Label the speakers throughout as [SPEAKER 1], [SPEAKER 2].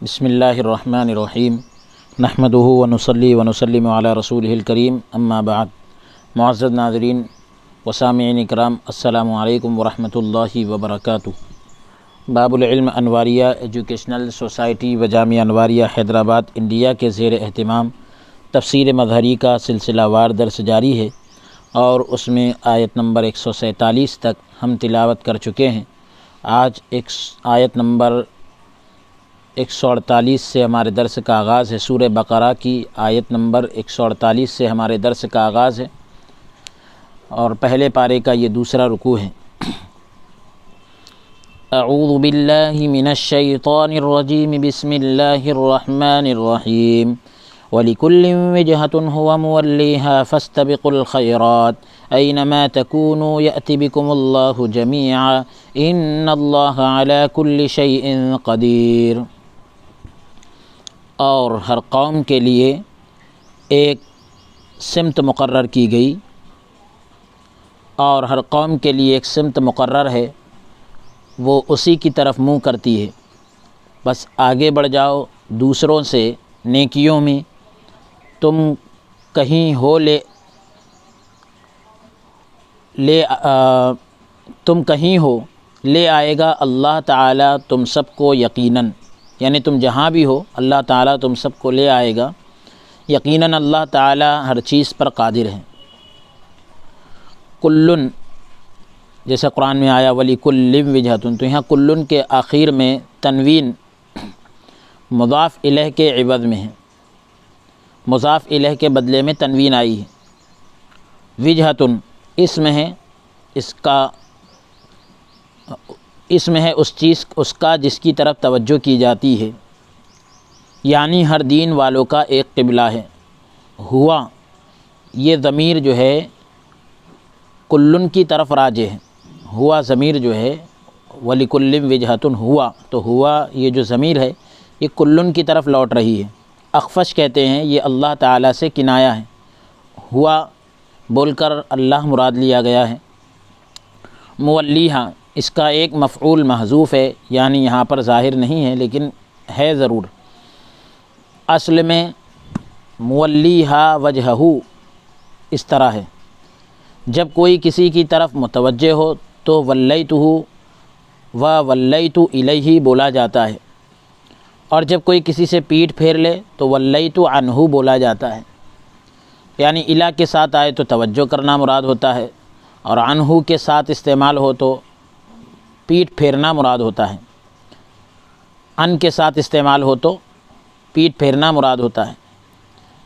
[SPEAKER 1] بسم اللہ الرحمن الرحیم نحمدہ ونصلی ونسلم علی رسولہ الکریم اما بعد۔ معزز ناظرین و سامعین اکرام، السلام علیکم ورحمۃ اللہ وبرکاتہ۔ باب العلم انواریہ ایجوکیشنل سوسائٹی و جامعہ انواریہ حیدرآباد انڈیا کے زیر اہتمام تفسیر مظہری کا سلسلہ وار درس جاری ہے، اور اس میں آیت نمبر 147 تک ہم تلاوت کر چکے ہیں۔ آج آیت نمبر 148 سے ہمارے درس کا آغاز ہے۔ سورہ بقرہ کی آیت نمبر 148 سے ہمارے درس کا آغاز ہے، اور پہلے پارے کا یہ دوسرا رکوع ہے۔ اعوذ باللہ من الشیطان الرجیم، بسم اللہ الرحمن الرحیم۔ وَلِكُلٍّ وِجْهَةٌ هُوَ مُوَلِّيهَا فَاسْتَبِقُوا الْخَيْرَاتِ أَيْنَمَا تَكُونُوا يَأْتِ بِكُمُ اللَّهُ جَمِيعًا إِنَّ اللَّهَ عَلَى كُلِّ شَيْءٍ قَدِيرٌ۔ اور ہر قوم کے لیے ایک سمت مقرر کی گئی، اور ہر قوم کے لیے ایک سمت مقرر ہے، وہ اسی کی طرف منہ کرتی ہے۔ بس آگے بڑھ جاؤ دوسروں سے نیکیوں میں، تم کہیں ہو لے آئے گا اللہ تعالیٰ تم سب کو یقیناً، یعنی تم جہاں بھی ہو اللہ تعالیٰ تم سب کو لے آئے گا، یقیناً اللہ تعالیٰ ہر چیز پر قادر ہے۔ کلن، جیسے قرآن میں آیا وَلِكُلٍّ وِجْهَةٌ، تو یہاں کلن کے آخر میں تنوین مضاف الیہ کے عوض میں ہے، مضاف الیہ کے بدلے میں تنوین آئی ہے۔ وجہتن اسم ہے، اسم ہے اس کا جس کی طرف توجہ کی جاتی ہے، یعنی ہر دین والوں کا ایک قبلہ ہے۔ ہوا، یہ ضمیر جو ہے کلن کی طرف راجع ہے۔ ہوا ضمیر جو ہے وَلِكُلٍّ وِجْهَةٌ ہوا، تو ہوا یہ جو ضمیر ہے یہ کلن کی طرف لوٹ رہی ہے۔ اخفش کہتے ہیں یہ اللہ تعالیٰ سے کنایہ ہے، ہوا بول کر اللہ مراد لیا گیا ہے۔ مولیہا، اس کا ایک مفعول محذوف ہے، یعنی یہاں پر ظاہر نہیں ہے لیکن ہے ضرور۔ اصل میں مولیہا وجہہ اس طرح ہے، جب کوئی کسی کی طرف متوجہ ہو تو ولیتہ و ولیت الیہ بولا جاتا ہے، اور جب کوئی کسی سے پیٹھ پھیر لے تو ولیت عنہ بولا جاتا ہے، یعنی الی کے ساتھ آئے تو توجہ کرنا مراد ہوتا ہے، اور عنہ کے ساتھ استعمال ہو تو پیٹھ پھیرنا مراد ہوتا ہے، ان کے ساتھ استعمال ہو تو پیٹھ پھیرنا مراد ہوتا ہے۔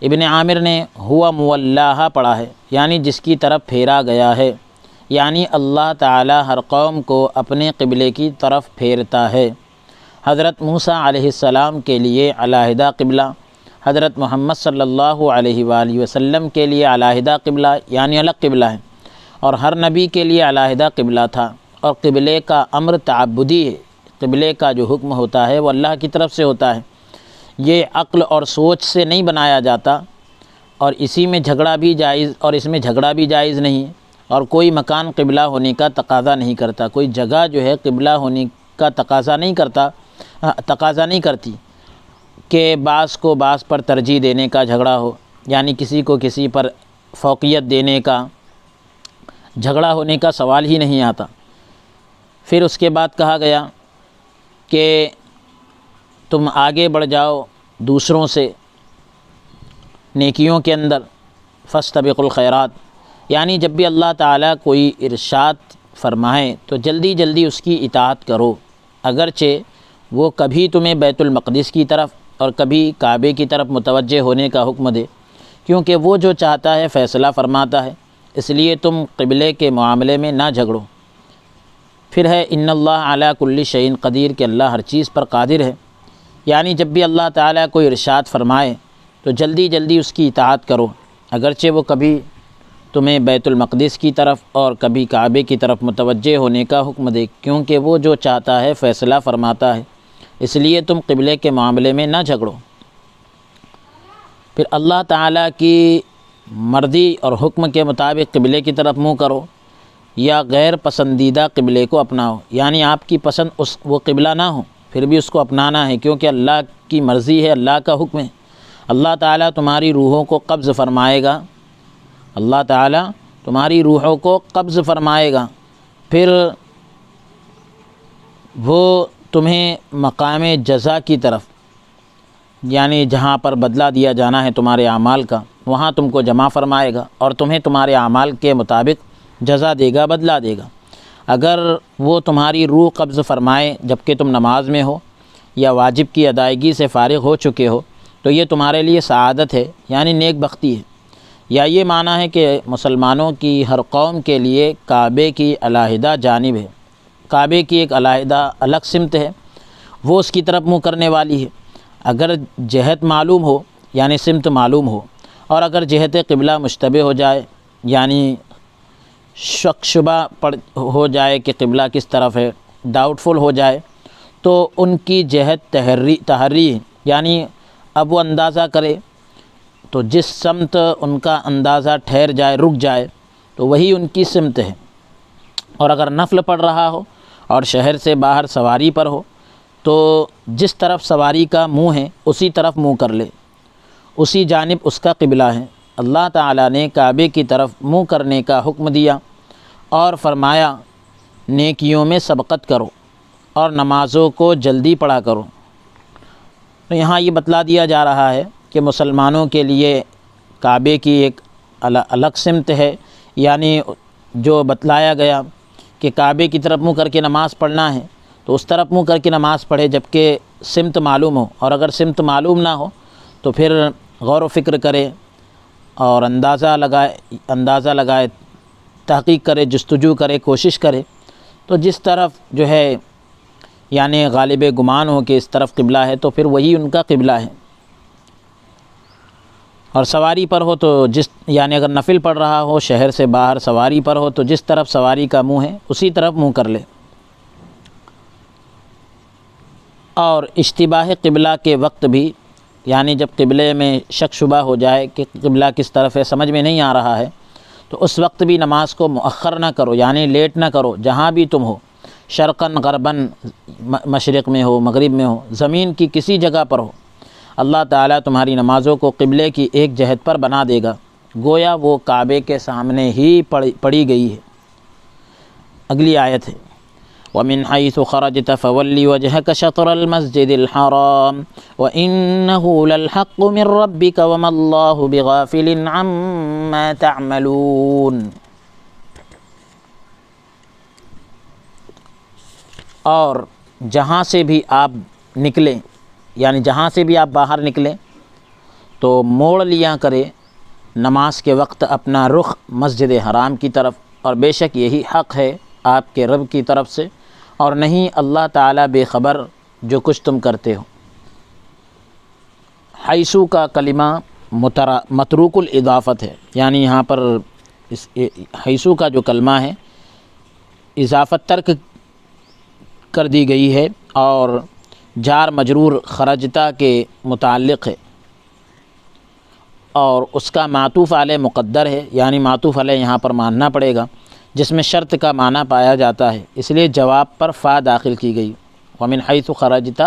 [SPEAKER 1] ابن عامر نے ہوا مولاہا پڑھا ہے، یعنی جس کی طرف پھیرا گیا ہے، یعنی اللہ تعالی ہر قوم کو اپنے قبلے کی طرف پھیرتا ہے۔ حضرت موسیٰ علیہ السلام کے لیے علیحدہ قبلہ، حضرت محمد صلی اللہ علیہ وآلہ وسلم کے لیے علیحدہ قبلہ، یعنی الگ قبلہ ہے، اور ہر نبی کے لیے علیحدہ قبلہ تھا۔ اور قبلے کا امر تعبدی ہے، قبلے کا جو حکم ہوتا ہے وہ اللہ کی طرف سے ہوتا ہے، یہ عقل اور سوچ سے نہیں بنایا جاتا، اور اس میں جھگڑا بھی جائز نہیں، اور کوئی مکان قبلہ ہونے کا تقاضا نہیں کرتا، کوئی جگہ جو ہے قبلہ ہونے کا تقاضا نہیں کرتی کہ بعض کو بعض پر ترجیح دینے کا جھگڑا ہو، یعنی کسی کو کسی پر فوقیت دینے کا جھگڑا ہونے کا سوال ہی نہیں آتا۔ پھر اس کے بعد کہا گیا کہ تم آگے بڑھ جاؤ دوسروں سے نیکیوں کے اندر، فاستبقوا الخیرات، یعنی جب بھی اللہ تعالیٰ کوئی ارشاد فرمائے تو جلدی جلدی اس کی اطاعت کرو، اگرچہ وہ کبھی تمہیں بیت المقدس کی طرف اور کبھی کعبے کی طرف متوجہ ہونے کا حکم دے، کیونکہ وہ جو چاہتا ہے فیصلہ فرماتا ہے، اس لیے تم قبلے کے معاملے میں نہ جھگڑو۔ پھر ہے ان اللہ علی کل شیء قدیر، کہ اللہ ہر چیز پر قادر ہے، یعنی جب بھی اللہ تعالیٰ کوئی ارشاد فرمائے تو جلدی جلدی اس کی اطاعت کرو، اگرچہ وہ کبھی تمہیں بیت المقدس کی طرف اور کبھی کعبے کی طرف متوجہ ہونے کا حکم دے، کیونکہ وہ جو چاہتا ہے فیصلہ فرماتا ہے، اس لیے تم قبلے کے معاملے میں نہ جھگڑو۔ پھر اللہ تعالیٰ کی مرضی اور حکم کے مطابق قبلے کی طرف منہ کرو، یا غیر پسندیدہ قبلے کو اپناؤ، یعنی آپ کی پسند وہ قبلہ نہ ہو، پھر بھی اس کو اپنانا ہے، کیونکہ اللہ کی مرضی ہے، اللہ کا حکم ہے۔ اللہ تعالیٰ تمہاری روحوں کو قبض فرمائے گا، اللہ تعالیٰ تمہاری روحوں کو قبض فرمائے گا، پھر وہ تمہیں مقام جزا کی طرف، یعنی جہاں پر بدلہ دیا جانا ہے تمہارے اعمال کا، وہاں تم کو جمع فرمائے گا اور تمہیں تمہارے اعمال کے مطابق جزا دے گا، بدلہ دے گا۔ اگر وہ تمہاری روح قبض فرمائے جبکہ تم نماز میں ہو یا واجب کی ادائیگی سے فارغ ہو چکے ہو تو یہ تمہارے لیے سعادت ہے، یعنی نیک بختی ہے۔ یا یہ معنی ہے کہ مسلمانوں کی ہر قوم کے لیے کعبے کی علیحدہ جانب ہے، کعبے کی ایک علیحدہ الگ سمت ہے، وہ اس کی طرف منہ کرنے والی ہے۔ اگر جہت معلوم ہو یعنی سمت معلوم ہو، اور اگر جہت قبلہ مشتبہ ہو جائے یعنی شک شبہ ہو جائے کہ قبلہ کس طرف ہے، ڈاؤٹ فل ہو جائے، تو ان کی جہت تحری یعنی اب وہ اندازہ کرے تو جس سمت ان کا اندازہ ٹھہر جائے، رک جائے، تو وہی ان کی سمت ہے۔ اور اگر نفل پڑ رہا ہو اور شہر سے باہر سواری پر ہو تو جس طرف سواری کا منہ ہے اسی طرف منہ کر لے، اسی جانب اس کا قبلہ ہے۔ اللہ تعالیٰ نے کعبے کی طرف منہ کرنے کا حکم دیا اور فرمایا نیکیوں میں سبقت کرو اور نمازوں کو جلدی پڑھا کرو۔ تو یہاں یہ بتلا دیا جا رہا ہے کہ مسلمانوں کے لیے کعبے کی ایک الگ سمت ہے، یعنی جو بتلایا گیا کہ کعبے کی طرف منہ کر کے نماز پڑھنا ہے تو اس طرف منہ کر کے نماز پڑھے جبکہ سمت معلوم ہو، اور اگر سمت معلوم نہ ہو تو پھر غور و فکر کرے اور اندازہ لگائے، تحقیق کرے، جستجو کرے، کوشش کرے، تو جس طرف جو ہے یعنی غالب گمان ہو کہ اس طرف قبلہ ہے تو پھر وہی ان کا قبلہ ہے۔ اور سواری پر ہو تو یعنی اگر نفل پڑھ رہا ہو، شہر سے باہر سواری پر ہو تو جس طرف سواری کا منہ ہے اسی طرف منہ کر لے۔ اور اشتباہ قبلہ کے وقت بھی، یعنی جب قبلے میں شک شبہ ہو جائے کہ قبلہ کس طرف ہے، سمجھ میں نہیں آ رہا ہے، تو اس وقت بھی نماز کو مؤخر نہ کرو، یعنی لیٹ نہ کرو، جہاں بھی تم ہو، شرقاً غرباً، مشرق میں ہو، مغرب میں ہو، زمین کی کسی جگہ پر ہو، اللہ تعالیٰ تمہاری نمازوں کو قبلے کی ایک جہت پر بنا دے گا، گویا وہ کعبے کے سامنے ہی پڑی گئی ہے۔ اگلی آیت ہے وَمِنْ حَيْثُ خَرَجْتَ فَوَلِّ وَجْهَكَ شَطْرَ الْمَسْجِدِ الْحَرَامِ وَإِنَّهُ لَلْحَقُّ مِنْ رَبِّكَ وَمَا اللَّهُ بِغَافِلٍ عَمَّا تَعْمَلُونَ۔ اور جہاں سے بھی آپ نکلیں، یعنی جہاں سے بھی آپ باہر نکلیں تو موڑ لیا کرے نماز کے وقت اپنا رخ مسجد حرام کی طرف، اور بے شک یہی حق ہے آپ کے رب کی طرف سے، اور نہیں اللہ تعالیٰ بے خبر جو کچھ تم کرتے ہو۔ حیثو کا کلمہ متروک الاضافت ہے، یعنی یہاں پر اس حیثو کا جو کلمہ ہے اضافت ترک کر دی گئی ہے اور جار مجرور خرجتا کے متعلق ہے، اور اس کا معطوف علیہ مقدر ہے، یعنی معطوف علیہ یہاں پر ماننا پڑے گا جس میں شرط کا معنی پایا جاتا ہے، اس لیے جواب پر فا داخل کی گئی۔ وَمِنْ حَيْثُ خَرَجْتَ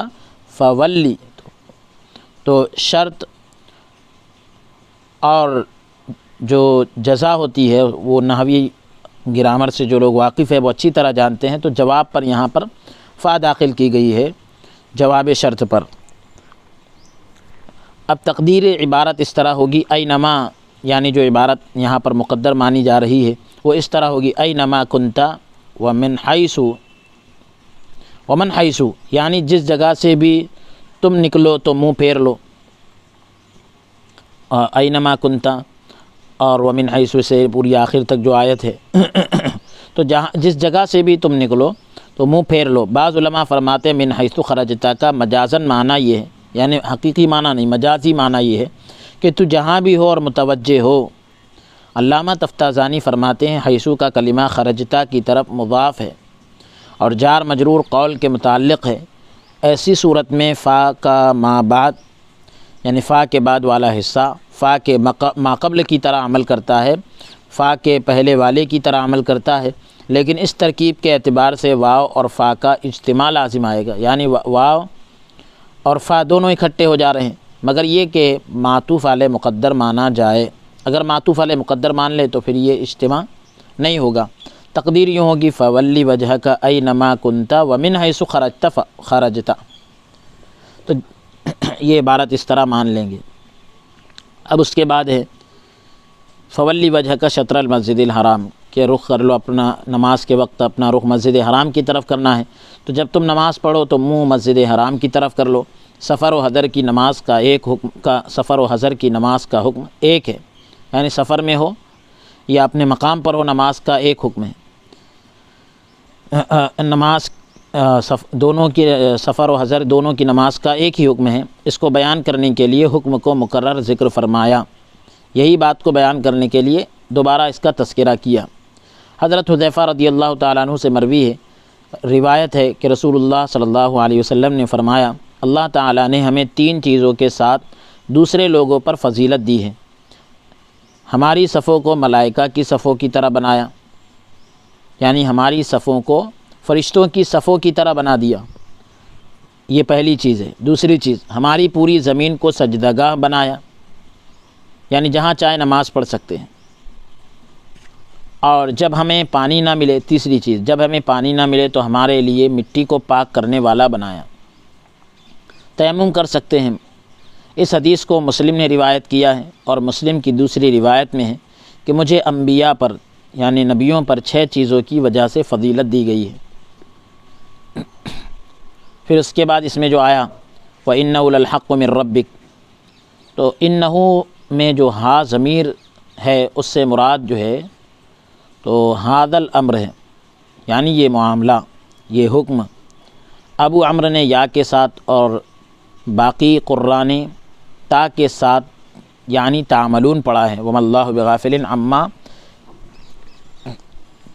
[SPEAKER 1] فَوَلِّ، تو شرط اور جو جزا ہوتی ہے وہ نحوی گرامر سے جو لوگ واقف ہے وہ اچھی طرح جانتے ہیں، تو جواب پر یہاں پر فا داخل کی گئی ہے جواب شرط پر۔ اب تقدیر عبارت اس طرح ہوگی اینما، یعنی جو عبارت یہاں پر مقدر مانی جا رہی ہے وہ اس طرح ہوگی اینما کنتا ومن حیث، یعنی جس جگہ سے بھی تم نکلو تو منہ پھیر لو، اینما کنتا اور ومن حیث سے پوری آخر تک جو آیت ہے تو جس جگہ سے بھی تم نکلو تو منہ پھیر لو۔ بعض علماء فرماتے ہیں من حیث خرجتا کا مجازن معنی یہ ہے، یعنی حقیقی معنی نہیں، مجازی معنی یہ ہے کہ تو جہاں بھی ہو اور متوجہ ہو۔ علامہ تفتازانی فرماتے ہیں حیثو کا کلمہ خرجتا کی طرف مضاف ہے اور جار مجرور قول کے متعلق ہے، ایسی صورت میں فا کا ما بعد، یعنی فا کے بعد والا حصہ فا کے ما قبل کی طرح عمل کرتا ہے، فا کے پہلے والے کی طرح عمل کرتا ہے، لیکن اس ترکیب کے اعتبار سے واو اور فا کا اجتماع لازم آئے گا، یعنی واو اور فا دونوں اکٹھے ہو جا رہے ہیں، مگر یہ کہ معطوف علیہ مقدر مانا جائے۔ اگر معطوف علیہ مقدر مان لے تو پھر یہ اجتماع نہیں ہوگا۔ تقدیر یوں ہوگی فولی وجہک اینما کنت ومن حیث خرجت، تو یہ عبارت اس طرح مان لیں گے۔ اب اس کے بعد ہے فولی وجہک شطر المسجد الحرام، کہ رخ کر لو اپنا، نماز کے وقت اپنا رخ مسجد حرام کی طرف کرنا ہے، تو جب تم نماز پڑھو تو منہ مسجد حرام کی طرف کر لو۔ سفر و حضر کی نماز کا ایک حکم کا، سفر و حضر کی نماز کا حکم ایک ہے، یعنی سفر میں ہو یا اپنے مقام پر ہو، نماز کا ایک حکم ہے۔ نماز دونوں کی، سفر و حضر دونوں کی نماز کا ایک ہی حکم ہے۔ اس کو بیان کرنے کے لیے حکم کو مکرر ذکر فرمایا، یہی بات کو بیان کرنے کے لیے دوبارہ اس کا تذکرہ کیا۔ حضرت حذیفہ رضی اللہ تعالیٰ عنہ سے مروی ہے، روایت ہے کہ رسول اللہ صلی اللہ علیہ وسلم نے فرمایا، اللہ تعالیٰ نے ہمیں 3 چیزوں کے ساتھ دوسرے لوگوں پر فضیلت دی ہے۔ ہماری صفوں کو ملائکہ کی صفوں کی طرح بنایا، یعنی ہماری صفوں کو فرشتوں کی صفوں کی طرح بنا دیا، یہ پہلی چیز ہے۔ دوسری چیز، ہماری پوری زمین کو سجدگاہ بنایا، یعنی جہاں چاہے نماز پڑھ سکتے ہیں۔ اور جب ہمیں پانی نہ ملے، تیسری چیز، جب ہمیں پانی نہ ملے تو ہمارے لیے مٹی کو پاک کرنے والا بنایا، تیمم کر سکتے ہیں۔ اس حدیث کو مسلم نے روایت کیا ہے، اور مسلم کی دوسری روایت میں ہے کہ مجھے انبیاء پر، یعنی نبیوں پر 6 چیزوں کی وجہ سے فضیلت دی گئی ہے۔ پھر اس کے بعد اس میں جو آیا وَإِنَّهُ لَلْحَقُّ مِن رَبِّكَ، تو انہو میں جو ہا ضمیر ہے اس سے مراد جو ہے تو ھذا الامر ہے، یعنی یہ معاملہ، یہ حکم۔ ابو عمرو نے یا کے ساتھ اور باقی قراء نے تا کے ساتھ یعنی تعملون پڑھا ہے، وَمَا اللَّهُ بِغَافِلٍ عَمَّا،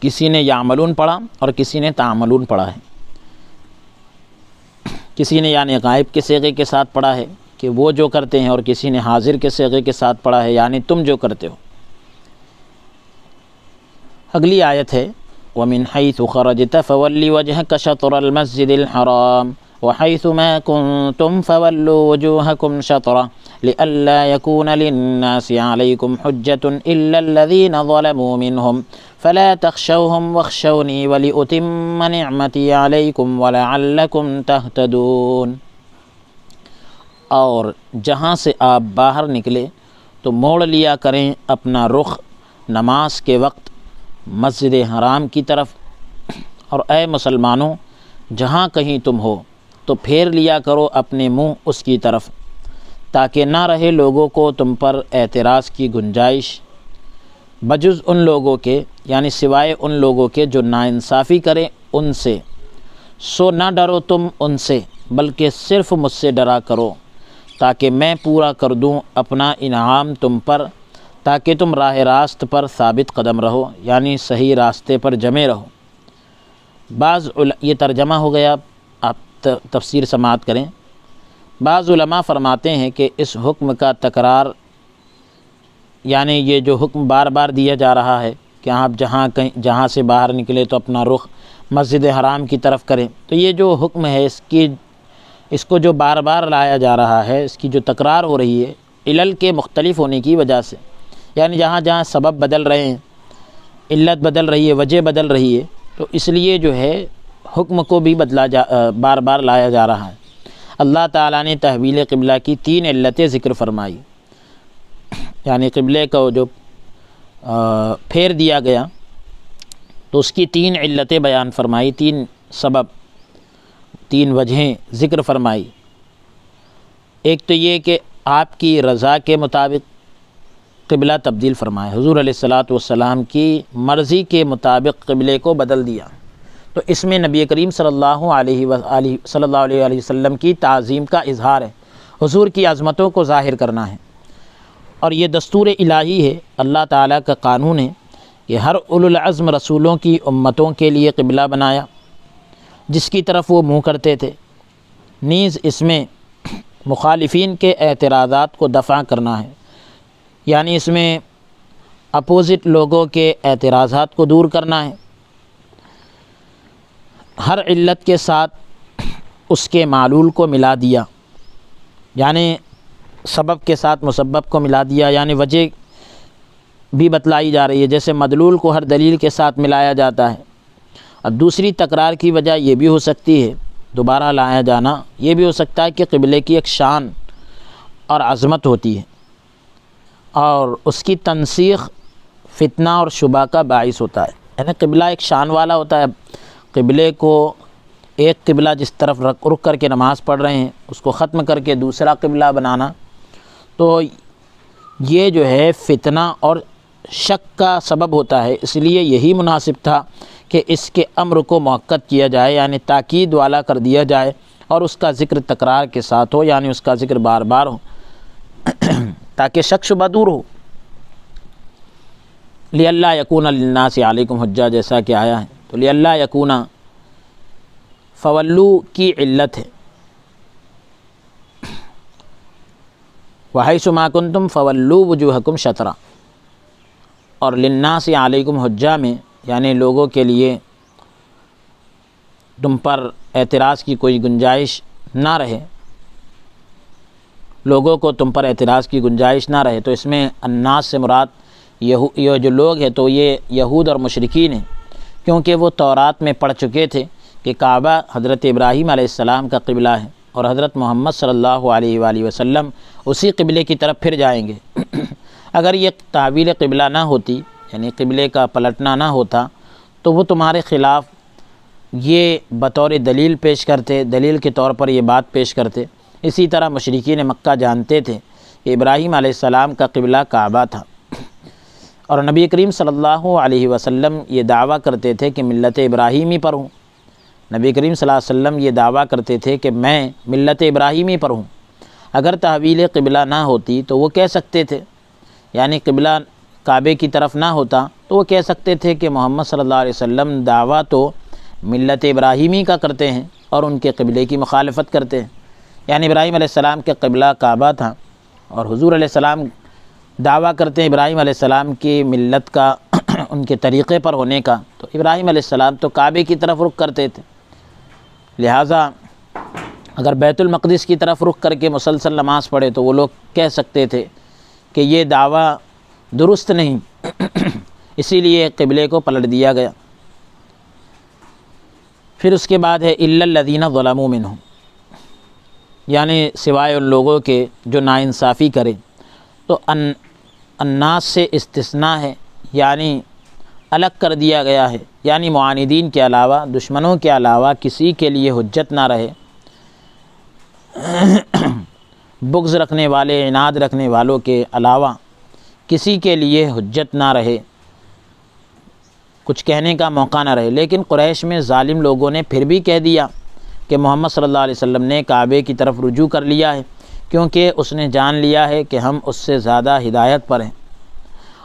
[SPEAKER 1] کسی نے یعملون پڑھا اور کسی نے تعملون پڑھا ہے۔ کسی نے یعنی غائب کے صیغے کے ساتھ پڑھا ہے کہ وہ جو کرتے ہیں، اور کسی نے حاضر کے صیغے کے ساتھ پڑھا ہے یعنی تم جو کرتے ہو۔ اگلی آیت ہے وَمِنْ حَيْثُ خَرَجْتَ فَوَلِّ وَجْهَكَ شَطْرَ الْمَسْجِدِ الْحَرَامِ وَحَيْثُ مَا كُنْتُمْ فَوَلُّوا وُجُوهَكُمْ شَطْرَهُ لِئَلَّا يَكُونَ لِلنَّاسِ عَلَيْكُمْ حُجَّةٌ إِلَّا الَّذِينَ ظَلَمُوا مِنْهُمْ فَلَا تَخْشَوْهُمْ وَاخْشَوْنِي وَلِأُتِمَّ نِعْمَتِي عَلَيْكُمْ وَلَعَلَّكُمْ تَهْتَدُونَ۔ اور جہاں سے آپ باہر نکلے تو موڑ لیا کریں اپنا رخ نماز کے وقت مسجد حرام کی طرف، اور اے مسلمانوں جہاں کہیں تم ہو تو پھیر لیا کرو اپنے منہ اس کی طرف، تاکہ نہ رہے لوگوں کو تم پر اعتراض کی گنجائش، بجز ان لوگوں کے، یعنی سوائے ان لوگوں کے جو ناانصافی کریں ان سے۔ سو نہ ڈرو تم ان سے، بلکہ صرف مجھ سے ڈرا کرو، تاکہ میں پورا کر دوں اپنا انعام تم پر، تاکہ تم راہ راست پر ثابت قدم رہو، یعنی صحیح راستے پر جمے رہو۔ یہ ترجمہ ہو گیا، آپ تفسیر سماعت کریں۔ بعض علماء فرماتے ہیں کہ اس حکم کا تکرار، یعنی یہ جو حکم بار بار دیا جا رہا ہے کہ آپ جہاں سے باہر نکلے تو اپنا رخ مسجد حرام کی طرف کریں، تو یہ جو حکم ہے اس کو جو بار بار لایا جا رہا ہے، اس کی جو تکرار ہو رہی ہے علل کے مختلف ہونے کی وجہ سے، یعنی جہاں جہاں سبب بدل رہے ہیں، علت بدل رہی ہے، وجہ بدل رہی ہے، تو اس لیے جو ہے حکم کو بھی بار بار لایا جا رہا ہے۔ اللہ تعالیٰ نے تحویل قبلہ کی 3 علتیں ذکر فرمائی، یعنی قبلے کو جو پھیر دیا گیا تو اس کی 3 علتیں بیان فرمائی، 3 سبب، 3 وجہیں ذکر فرمائی۔ ایک تو یہ کہ آپ کی رضا کے مطابق قبلہ تبدیل فرمایا، حضور علیہ الصلاۃ والسلام کی مرضی کے مطابق قبلے کو بدل دیا، تو اس میں نبی کریم صلی اللہ علیہ وآلہ وسلم کی تعظیم کا اظہار ہے، حضور کی عظمتوں کو ظاہر کرنا ہے، اور یہ دستور الہی ہے، اللہ تعالیٰ کا قانون ہے کہ ہر اولو العزم رسولوں کی امتوں کے لیے قبلہ بنایا جس کی طرف وہ منہ کرتے تھے، نیز اس میں مخالفین کے اعتراضات کو دفع کرنا ہے، یعنی اس میں اپوزٹ لوگوں کے اعتراضات کو دور کرنا ہے، ہر علت کے ساتھ اس کے معلول کو ملا دیا، یعنی سبب کے ساتھ مسبب کو ملا دیا، یعنی وجہ بھی بتلائی جا رہی ہے، جیسے مدلول کو ہر دلیل کے ساتھ ملایا جاتا ہے۔ اور دوسری تکرار کی وجہ یہ بھی ہو سکتی ہے، دوبارہ لایا جانا یہ بھی ہو سکتا ہے کہ قبلے کی ایک شان اور عظمت ہوتی ہے، اور اس کی تنسیخ فتنہ اور شبہ کا باعث ہوتا ہے، یعنی قبلہ ایک شان والا ہوتا ہے۔ قبلے کو ایک قبلہ جس طرف رک کر کے نماز پڑھ رہے ہیں اس کو ختم کر کے دوسرا قبلہ بنانا، تو یہ جو ہے فتنہ اور شک کا سبب ہوتا ہے، اس لیے یہی مناسب تھا کہ اس کے امر کو مؤکد کیا جائے، یعنی تاکید والا کر دیا جائے، اور اس کا ذکر تکرار کے ساتھ ہو، یعنی اس کا ذکر بار بار ہو تاکہ شک شبہ دور ہو۔ لِأَلَّا يَكُونَ لِلنَّاسِ عَلَيْكُمْ حُجَّةٌ جیسا کہ آیا ہے، تو لِأَلَّا يَكُونَ فولو کی علت ہے، وَحَيْثُ مَا كُنْتُمْ فَوَلُّوا وُجُوهَكُمْ شَطْرًا، اور لِلنَّاسِ عَلَيْكُمْ حُجَّہ میں یعنی لوگوں کے لیے تم پر اعتراض کی کوئی گنجائش نہ رہے، لوگوں کو تم پر اعتراض کی گنجائش نہ رہے، تو اس میں الناس سے مراد یہ جو لوگ ہیں تو یہ یہود اور مشرکین ہیں، کیونکہ وہ تورات میں پڑھ چکے تھے کہ کعبہ حضرت ابراہیم علیہ السلام کا قبلہ ہے، اور حضرت محمد صلی اللہ علیہ وآلہ وسلم اسی قبلے کی طرف پھر جائیں گے۔ اگر یہ تعویل قبلہ نہ ہوتی، یعنی قبلے کا پلٹنا نہ ہوتا، تو وہ تمہارے خلاف یہ بطور دلیل پیش کرتے، دلیل کے طور پر یہ بات پیش کرتے۔ اسی طرح مشرکین مکہ جانتے تھے کہ ابراہیم علیہ السلام کا قبلہ کعبہ تھا، اور نبی کریم صلی اللہ علیہ وسلم یہ دعویٰ کرتے تھے کہ ملت ابراہیمی پر ہوں، نبی کریم صلی اللہ علیہ وسلم یہ دعویٰ کرتے تھے کہ میں ملت ابراہیمی پر ہوں۔ اگر تحویل قبلہ نہ ہوتی تو وہ کہہ سکتے تھے، یعنی قبلہ کعبے کی طرف نہ ہوتا تو وہ کہہ سکتے تھے کہ محمد صلی اللہ علیہ وسلم دعویٰ تو ملت ابراہیمی کا کرتے ہیں اور ان کے قبلے کی مخالفت کرتے ہیں، یعنی ابراہیم علیہ السلام کے قبلہ کعبہ تھا، اور حضور علیہ السلام دعویٰ کرتے ہیں ابراہیم علیہ السلام کی ملت کا ان کے طریقے پر ہونے کا، تو ابراہیم علیہ السلام تو کعبے کی طرف رخ کرتے تھے، لہٰذا اگر بیت المقدس کی طرف رخ کر کے مسلسل نماز پڑھے تو وہ لوگ کہہ سکتے تھے کہ یہ دعویٰ درست نہیں، اسی لیے قبلے کو پلٹ دیا گیا۔ پھر اس کے بعد ہے إِلَّا الَّذِينَ ظَلَمُوا مِنْهُمْ، یعنی سوائے ان لوگوں کے جو ناانصافی کریں، تو الناس سے استثناء ہے، یعنی الگ کر دیا گیا ہے، یعنی معاندین کے علاوہ، دشمنوں کے علاوہ کسی کے لیے حجت نہ رہے، بغض رکھنے والے، عناد رکھنے والوں کے علاوہ کسی کے لیے حجت نہ رہے، کچھ کہنے کا موقع نہ رہے۔ لیکن قریش میں ظالم لوگوں نے پھر بھی کہہ دیا کہ محمد صلی اللہ علیہ وسلم نے کعبے کی طرف رجوع کر لیا ہے، کیونکہ اس نے جان لیا ہے کہ ہم اس سے زیادہ ہدایت پر ہیں،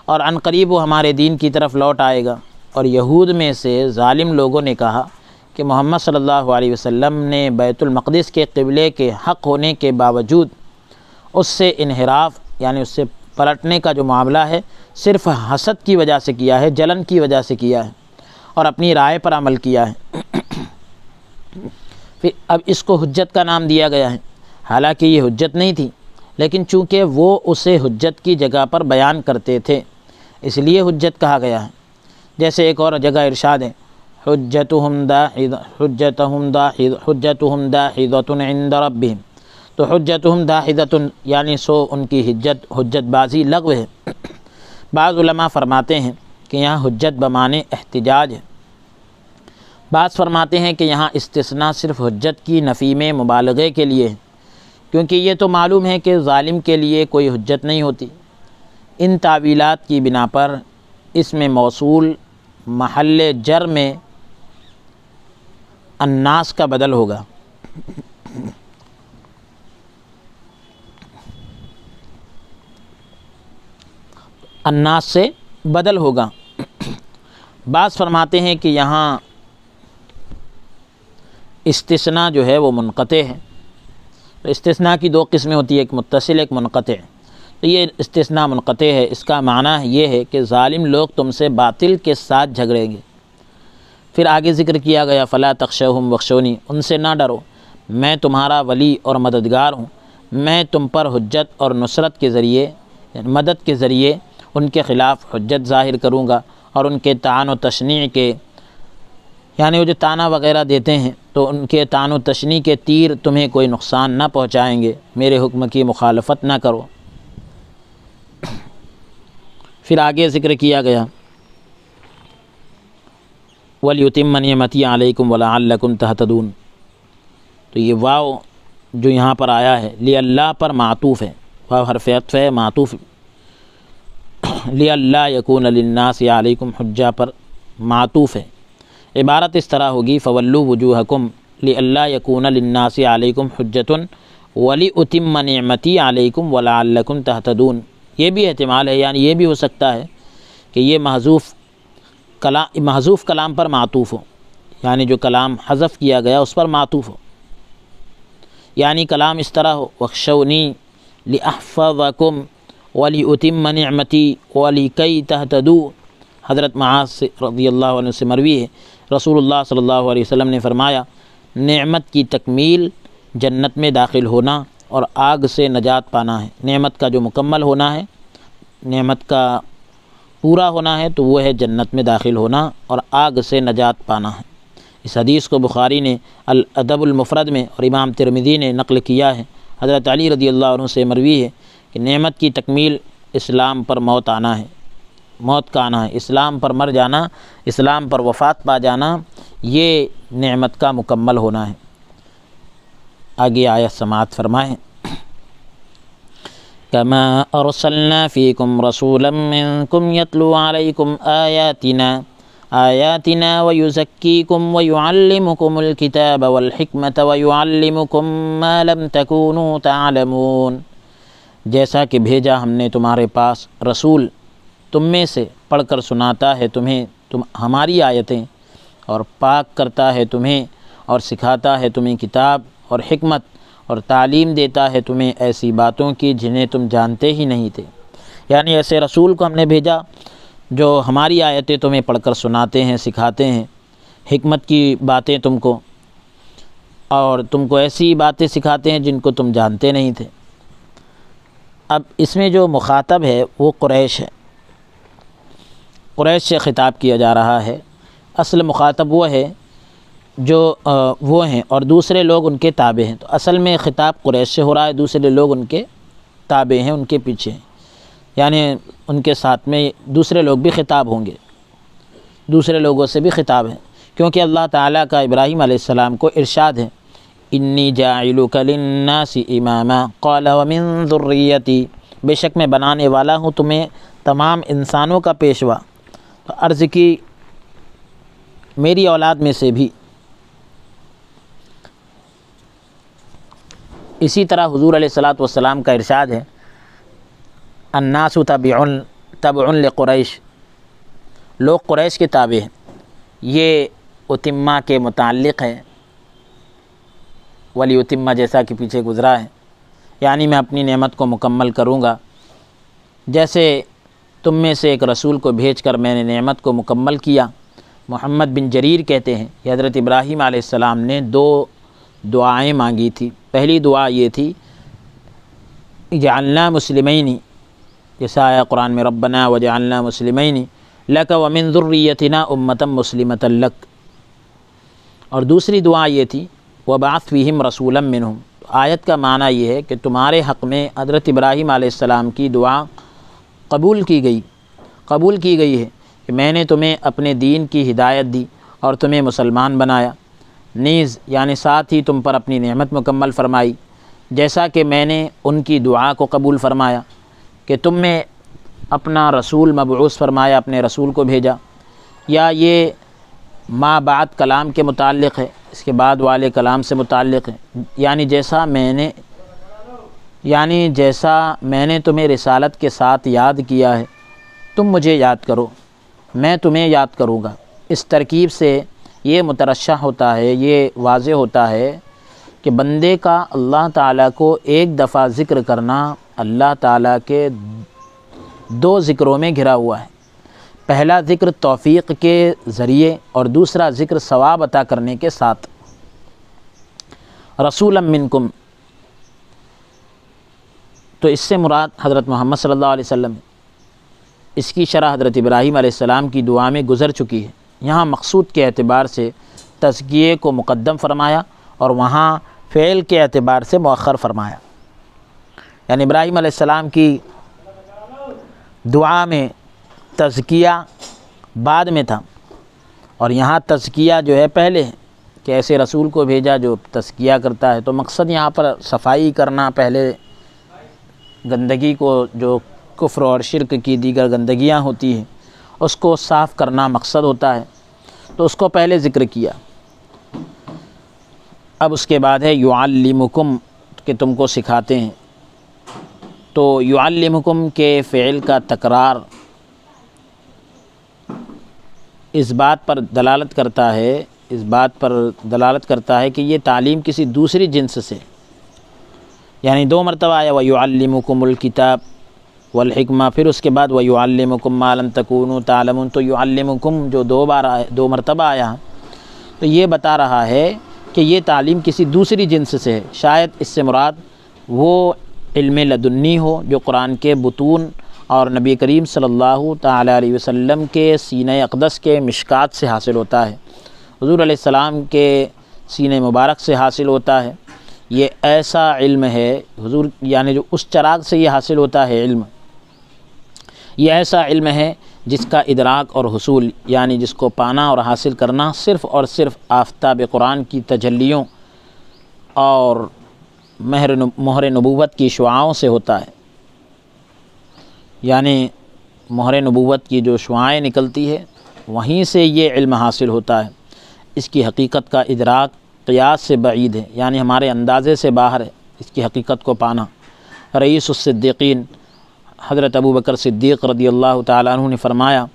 [SPEAKER 1] اور عن قریب وہ ہمارے دین کی طرف لوٹ آئے گا۔ اور یہود میں سے ظالم لوگوں نے کہا کہ محمد صلی اللہ علیہ وسلم نے بیت المقدس کے قبلے کے حق ہونے کے باوجود اس سے انحراف، یعنی اس سے پلٹنے کا جو معاملہ ہے صرف حسد کی وجہ سے کیا ہے، جلن کی وجہ سے کیا ہے، اور اپنی رائے پر عمل کیا ہے۔ پھر اب اس کو حجت کا نام دیا گیا ہے، حالانکہ یہ حجت نہیں تھی، لیکن چونکہ وہ اسے حجت کی جگہ پر بیان کرتے تھے اس لیے حجت کہا گیا ہے۔ جیسے ایک اور جگہ ارشاد ہے حجتہم داحضۃ عند ربہم، تو حجتہم داحضۃ یعنی سو ان کی حجت بازی لغو ہے۔ بعض علماء فرماتے ہیں کہ یہاں حجت بمعنی احتجاج ہے، بعض فرماتے ہیں کہ یہاں استثناء صرف حجت کی نفی میں مبالغے کے لیے ہے، کیونکہ یہ تو معلوم ہے کہ ظالم کے لیے کوئی حجت نہیں ہوتی۔ ان تعویلات کی بنا پر اس میں موصول محل جر میں الناس کا بدل ہوگا، الناس سے بدل ہوگا۔ بعض فرماتے ہیں کہ یہاں استثناء جو ہے وہ منقطع ہے، تو استثناء کی دو قسمیں ہوتی ہیں، ایک متصل ایک منقطع، تو یہ استثناء منقطع ہے۔ اس کا معنی یہ ہے کہ ظالم لوگ تم سے باطل کے ساتھ جھگڑیں گے، پھر آگے ذکر کیا گیا فلا تخشوہم واخشونی، ان سے نہ ڈرو، میں تمہارا ولی اور مددگار ہوں، میں تم پر حجت اور نصرت کے ذریعے، مدد کے ذریعے ان کے خلاف حجت ظاہر کروں گا، اور ان کے طعن و تشنیع کے، یعنی وہ جو طعنہ وغیرہ دیتے ہیں تو ان کے طعن و تشنیع کے تیر تمہیں کوئی نقصان نہ پہنچائیں گے، میرے حکم کی مخالفت نہ کرو۔ پھر آگے ذکر کیا گیا وَلْيُتِمَّ نِعْمَتِي عَلَيْكُمْ وَلَعَلَّكُمْ تَهْتَدُونَ، تو یہ واو جو یہاں پر آیا ہے لِأَلَّا پر معطوف ہے، واو حرف عطف ہے، معطوف لِأَلَّا يَكُونَ لِلنَّاسِ عَلَيْكُمْ حُجَّةٌ پر معطوف ہے۔ عبارت اس طرح ہوگی فَوَلُّوا وُجُوهَكُمْ لِأَلَّا يَكُونَ لِلنَّاسِ عَلَيْكُمْ حُجَّةٌ وَلِأُتِمَّ نِعْمَتِي عَلَيْكُمْ وَلَعَلَّكُمْ تَهْتَدُونَ، یہ بھی احتمال ہے، یعنی یہ بھی ہو سکتا ہے کہ یہ محذوف کلام پر معطوف ہو، یعنی جو کلام حذف کیا گیا اس پر معطوف ہو، یعنی کلام اس طرح ہو وَاخْشَوْنِي لِأَحْفَظَكُمْ وَلِأُتِمَّ نِعْمَتِي وَلِكَيْ تَهْتَدُوا۔ حضرت معاذ رضی اللہ عنہ سے مروی ہے، رسول اللہ صلی اللہ علیہ وسلم نے فرمایا نعمت کی تکمیل جنت میں داخل ہونا اور آگ سے نجات پانا ہے۔ نعمت کا جو مکمل ہونا ہے، نعمت کا پورا ہونا ہے تو وہ ہے جنت میں داخل ہونا اور آگ سے نجات پانا ہے۔ اس حدیث کو بخاری نے الادب المفرد میں اور امام ترمذی نے نقل کیا ہے، حضرت علی رضی اللہ عنہ سے مروی ہے کہ نعمت کی تکمیل اسلام پر موت آنا ہے، موت کا آنا ہے، اسلام پر مر جانا، اسلام پر وفات پا جانا، یہ نعمت کا مکمل ہونا ہے۔ آگے آیت سماعت فرمائیں کما ارسلنا فیکم رسولا منکم یتلو علیکم آیاتنا ویزکیکم ویعلمکم الکتاب والحکمت ویعلمکم ما لم تکونوا تعلمون، جیسا کہ بھیجا ہم نے تمہارے پاس رسول تم میں سے، پڑھ کر سناتا ہے تمہیں ہماری آیتیں، اور پاک کرتا ہے تمہیں اور سکھاتا ہے تمہیں کتاب اور حکمت، اور تعلیم دیتا ہے تمہیں ایسی باتوں کی جنہیں تم جانتے ہی نہیں تھے، یعنی ایسے رسول کو ہم نے بھیجا جو ہماری آیتیں تمہیں پڑھ کر سناتے ہیں، سکھاتے ہیں، حکمت کی باتیں تم کو، اور تم کو ایسی باتیں سکھاتے ہیں جن کو تم جانتے نہیں تھے۔ اب اس میں جو مخاطب ہے وہ قریش ہے، قریش سے خطاب کیا جا رہا ہے، اصل مخاطب وہ ہے جو وہ ہیں اور دوسرے لوگ ان کے تابع ہیں، تو اصل میں خطاب قریش سے ہو رہا ہے، دوسرے لوگ ان کے تابع ہیں، ان کے پیچھے ہیں، یعنی ان کے ساتھ میں دوسرے لوگ بھی خطاب ہوں گے، دوسرے لوگوں سے بھی خطاب ہے، کیونکہ اللہ تعالیٰ کا ابراہیم علیہ السلام کو ارشاد ہے انی جاعلک للناس اماما قال ومن ذریتی، بے شک میں بنانے والا ہوں تمہیں تمام انسانوں کا پیشوا، تو عرض کی میری اولاد میں سے بھی۔ اسی طرح حضور علیہ الصلاۃ والسلام کا ارشاد ہے الناس تبع لقریش، لوگ قریش کے تابع ہیں، یہ اتمہ کے متعلق ہے، ولی اتمہ جیسا کہ پیچھے گزرا ہے، یعنی میں اپنی نعمت کو مکمل کروں گا، جیسے تم میں سے ایک رسول کو بھیج کر میں نے نعمت کو مکمل کیا۔ محمد بن جریر کہتے ہیں کہ حضرت ابراہیم علیہ السلام نے 2 دعائیں مانگی تھی، پہلی دعا یہ تھی جعلنا مسلمین، جیسا آیا قرآن میں ربنا وجعلنا مسلمین لک ومن ذریتنا امۃ مسلمۃ لک، اور دوسری دعا یہ تھی وبعث فیہم رسولا منہم۔ آیت کا معنی یہ ہے کہ تمہارے حق میں حضرت ابراہیم علیہ السلام کی دعا قبول کی گئی ہے کہ میں نے تمہیں اپنے دین کی ہدایت دی اور تمہیں مسلمان بنایا، نیز یعنی ساتھ ہی تم پر اپنی نعمت مکمل فرمائی، جیسا کہ میں نے ان کی دعا کو قبول فرمایا کہ تم میں اپنا رسول مبعوث فرمایا، اپنے رسول کو بھیجا، یا یہ ما بعد کلام کے متعلق ہے، اس کے بعد والے کلام سے متعلق ہے، یعنی جیسا میں نے تمہیں رسالت کے ساتھ یاد کیا ہے تم مجھے یاد کرو، میں تمہیں یاد کروں گا۔ اس ترکیب سے یہ مترشح ہوتا ہے، یہ واضح ہوتا ہے کہ بندے کا اللہ تعالیٰ کو ایک دفعہ ذکر کرنا اللہ تعالیٰ کے 2 ذکروں میں گھرا ہوا ہے۔ پہلا ذکر توفیق کے ذریعے اور دوسرا ذکر ثواب عطا کرنے کے ساتھ۔ رسولا منکم، تو اس سے مراد حضرت محمد صلی اللہ علیہ وسلم، اس کی شرح حضرت ابراہیم علیہ السلام کی دعا میں گزر چکی ہے۔ یہاں مقصود کے اعتبار سے تزکیے کو مقدم فرمایا اور وہاں فعل کے اعتبار سے مؤخر فرمایا، یعنی ابراہیم علیہ السلام کی دعا میں تزکیہ بعد میں تھا اور یہاں تزکیہ جو ہے پہلے ہے کہ ایسے رسول کو بھیجا جو تزکیہ کرتا ہے۔ تو مقصد یہاں پر صفائی کرنا، پہلے گندگی کو جو کفر اور شرک کی دیگر گندگیاں ہوتی ہیں اس کو صاف کرنا مقصد ہوتا ہے، تو اس کو پہلے ذکر کیا۔ اب اس کے بعد ہے یعلمکم، کہ تم کو سکھاتے ہیں۔ تو یعلمکم کے فعل کا تکرار اس بات پر دلالت کرتا ہے کہ یہ تعلیم کسی دوسری جنس سے، یعنی 2 مرتبہ آیا وَيُعَلِّمُكُمُ الْكِتَابَ وَالْحِكْمَةَ، پھر اس کے بعد وَيُعَلِّمُكُم مَّا لَمْ تَكُونُوا تَعْلَمُونَ۔ تو يُعَلِّمُكُم جو 2 مرتبہ آیا تو یہ بتا رہا ہے کہ یہ تعلیم کسی دوسری جنس سے ہے۔ شاید اس سے مراد وہ علم لدنی ہو جو قرآن کے بطون اور نبی کریم صلی اللہ تعالی علیہ وسلم کے سینہ اقدس کے مشکات سے حاصل ہوتا ہے، حضور علیہ السلام کے سینہ مبارک سے حاصل ہوتا ہے۔ یہ ایسا علم ہے حضور، یعنی جو اس چراغ سے یہ حاصل ہوتا ہے علم، یہ ایسا علم ہے جس کا ادراک اور حصول، یعنی جس کو پانا اور حاصل کرنا صرف اور صرف آفتاب قرآن کی تجلیوں اور مہر نبوت کی شعاعوں سے ہوتا ہے۔ یعنی مہر نبوت کی جو شعاعیں نکلتی ہے وہیں سے یہ علم حاصل ہوتا ہے۔ اس کی حقیقت کا ادراک قیاس سے بعید ہے، یعنی ہمارے اندازے سے باہر ہے اس کی حقیقت کو پانا۔ رئیس الصدیقین حضرت ابو بکر صدیق رضی اللہ تعالیٰ عنہ نے فرمایا،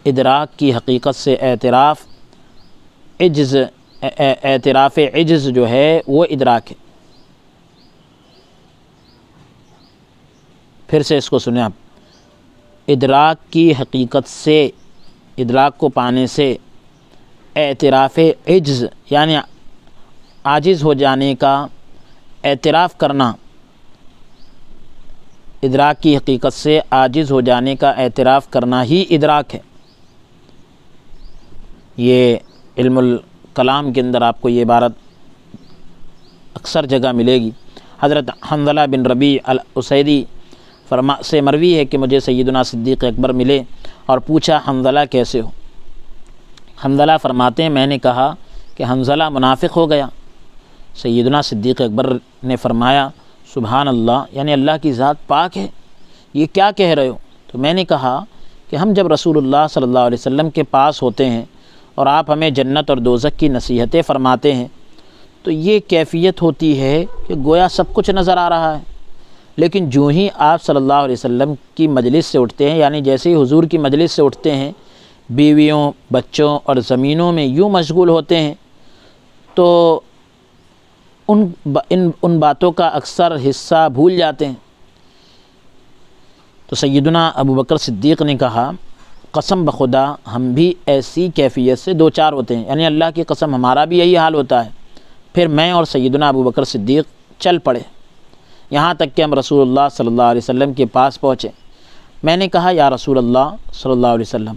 [SPEAKER 1] ادراک کی حقیقت سے اعتراف عجز جو ہے وہ ادراک ہے۔ پھر سے اس کو سنیں آپ، ادراک کی حقیقت سے، ادراک کو پانے سے اعتراف عجز یعنی عاجز ہو جانے کا اعتراف کرنا، ادراک کی حقیقت سے عاجز ہو جانے کا اعتراف کرنا ہی ادراک ہے۔ یہ علم الکلام کے اندر آپ کو یہ عبارت اکثر جگہ ملے گی۔ حضرت حنظلہ بن ربیع الاسیدی سے مروی ہے کہ مجھے سیدنا صدیق اکبر ملے اور پوچھا حنظلہ کیسے ہو؟ حنظلہ فرماتے ہیں میں نے کہا کہ حنظلہ منافق ہو گیا۔ سیدنا صدیق اکبر نے فرمایا سبحان اللہ، یعنی اللہ کی ذات پاک ہے، یہ کیا کہہ رہے ہو؟ تو میں نے کہا کہ ہم جب رسول اللہ صلی اللہ علیہ وسلم کے پاس ہوتے ہیں اور آپ ہمیں جنت اور دوزخ کی نصیحتیں فرماتے ہیں تو یہ کیفیت ہوتی ہے کہ گویا سب کچھ نظر آ رہا ہے، لیکن جو ہی آپ صلی اللہ علیہ وسلم کی مجلس سے اٹھتے ہیں، یعنی جیسے ہی حضور کی مجلس سے اٹھتے ہیں، بیویوں، بچوں اور زمینوں میں یوں مشغول ہوتے ہیں تو ان باتوں کا اکثر حصہ بھول جاتے ہیں۔ تو سیدنا ابو بکر صدیق نے کہا قسم بخدا ہم بھی ایسی کیفیت سے 2-4 ہوتے ہیں، یعنی اللہ کی قسم ہمارا بھی یہی حال ہوتا ہے۔ پھر میں اور سیدنا ابو بکر صدیق چل پڑے، یہاں تک کہ ہم رسول اللہ صلی اللہ علیہ وسلم کے پاس پہنچے۔ میں نے کہا یا رسول اللہ صلی اللہ علیہ وسلم،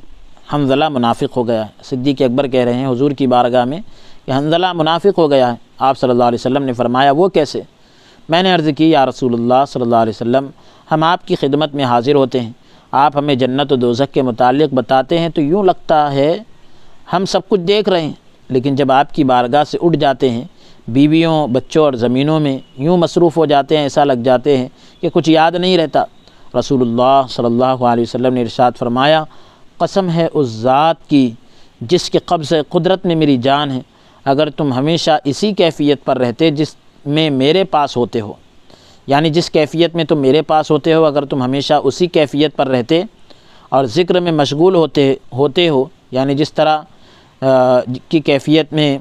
[SPEAKER 1] حنظلہ منافق ہو گیا ہے۔ صدیق اکبر کہہ رہے ہیں حضور کی بارگاہ میں کہ حنظلہ منافق ہو گیا ہے۔ آپ صلی اللہ علیہ وسلم نے فرمایا وہ کیسے؟ میں نے عرض کی یا رسول اللہ صلی اللہ علیہ وسلم، ہم آپ کی خدمت میں حاضر ہوتے ہیں، آپ ہمیں جنت و دوزخ کے متعلق بتاتے ہیں تو یوں لگتا ہے ہم سب کچھ دیکھ رہے ہیں، لیکن جب آپ کی بارگاہ سے اٹھ جاتے ہیں بیویوں، بچوں اور زمینوں میں یوں مصروف ہو جاتے ہیں، ایسا لگ جاتے ہیں کہ کچھ یاد نہیں رہتا۔ رسول اللہ صلی اللہ علیہ وسلم نے ارشاد فرمایا قسم ہے اس ذات کی جس کے قبض قدرت میں میری جان ہے، اگر تم ہمیشہ اسی کیفیت پر رہتے جس میں میرے پاس ہوتے ہو، یعنی جس کیفیت میں تم میرے پاس ہوتے ہو، اگر تم ہمیشہ اسی کیفیت پر رہتے اور ذکر میں مشغول ہوتے ہو، یعنی جس طرح کی کیفیت میں،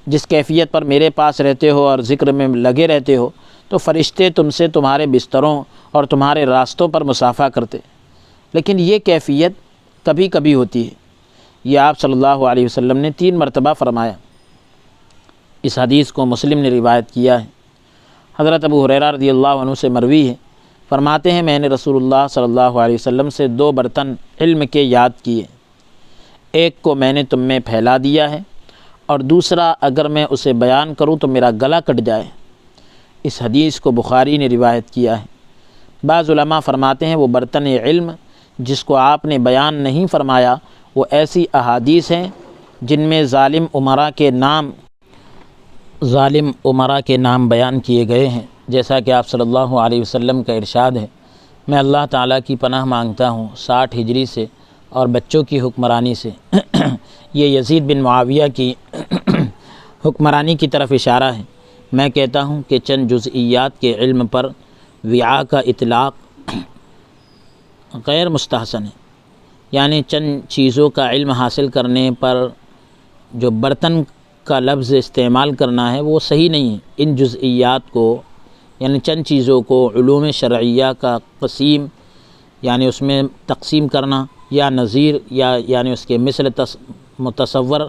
[SPEAKER 1] جس کیفیت پر میرے پاس رہتے ہو اور ذکر میں لگے رہتے ہو، تو فرشتے تم سے تمہارے بستروں اور تمہارے راستوں پر مصافحہ کرتے۔ لیکن یہ کیفیت کبھی کبھی ہوتی ہے۔ یہ آپ صلی اللہ علیہ وسلم نے 3 مرتبہ فرمایا۔ اس حدیث کو مسلم نے روایت کیا ہے۔ حضرت ابو ہریرہ رضی اللہ عنہ سے مروی ہے، فرماتے ہیں میں نے رسول اللہ صلی اللہ علیہ وسلم سے 2 برتن علم کے یاد کیے، ایک کو میں نے تم میں پھیلا دیا ہے اور دوسرا اگر میں اسے بیان کروں تو میرا گلا کٹ جائے۔ اس حدیث کو بخاری نے روایت کیا ہے۔ بعض علماء فرماتے ہیں وہ برتن علم جس کو آپ نے بیان نہیں فرمایا وہ ایسی احادیث ہیں جن میں ظالم عمراء کے نام بیان کیے گئے ہیں، جیسا کہ آپ صلی اللہ علیہ وسلم کا ارشاد ہے، میں اللہ تعالیٰ کی پناہ مانگتا ہوں 60 ہجری سے اور بچوں کی حکمرانی سے۔ یہ یزید بن معاویہ کی حکمرانی کی طرف اشارہ ہے۔ میں کہتا ہوں کہ چند جزئیات کے علم پر وعاء کا اطلاق غیر مستحسن ہے، یعنی چند چیزوں کا علم حاصل کرنے پر جو برتن کا لفظ استعمال کرنا ہے وہ صحیح نہیں ہے۔ ان جزئیات کو یعنی چند چیزوں کو علوم شرعیہ کا قسیم یعنی اس میں تقسیم کرنا یا نظیر یعنی اس کے مثل تصور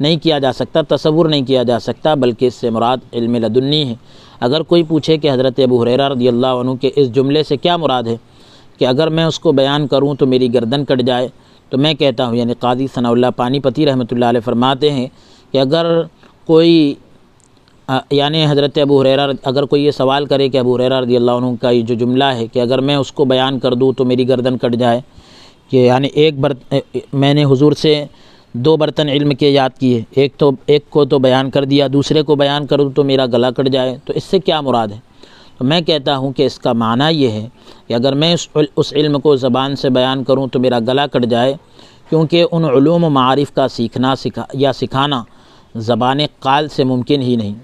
[SPEAKER 1] نہیں کیا جا سکتا بلکہ اس سے مراد علم لدنی ہے۔ اگر کوئی پوچھے کہ حضرت ابو ہریرہ رضی اللہ عنہ کے اس جملے سے کیا مراد ہے کہ اگر میں اس کو بیان کروں تو میری گردن کٹ جائے، تو میں کہتا ہوں یعنی قاضی ثناء اللہ پانی پتی رحمۃ اللہ علیہ فرماتے ہیں کہ اگر کوئی یعنی حضرت ابو ہریرہ اگر کوئی یہ سوال کرے کہ ابو ہریرہ رضی اللہ عنہ کا یہ جو جملہ ہے کہ اگر میں اس کو بیان کر دوں تو میری گردن کٹ جائے، کہ یعنی میں نے حضور سے 2 برتن علم کے یاد کیے، ایک کو تو بیان کر دیا، دوسرے کو بیان کروں تو میرا گلا کٹ جائے، تو اس سے کیا مراد ہے؟ تو میں کہتا ہوں کہ اس کا معنی یہ ہے کہ اگر میں اس علم کو زبان سے بیان کروں تو میرا گلا کٹ جائے، کیونکہ ان علوم و معارف کا سیکھنا یا سکھانا زبان قال سے ممکن ہی نہیں،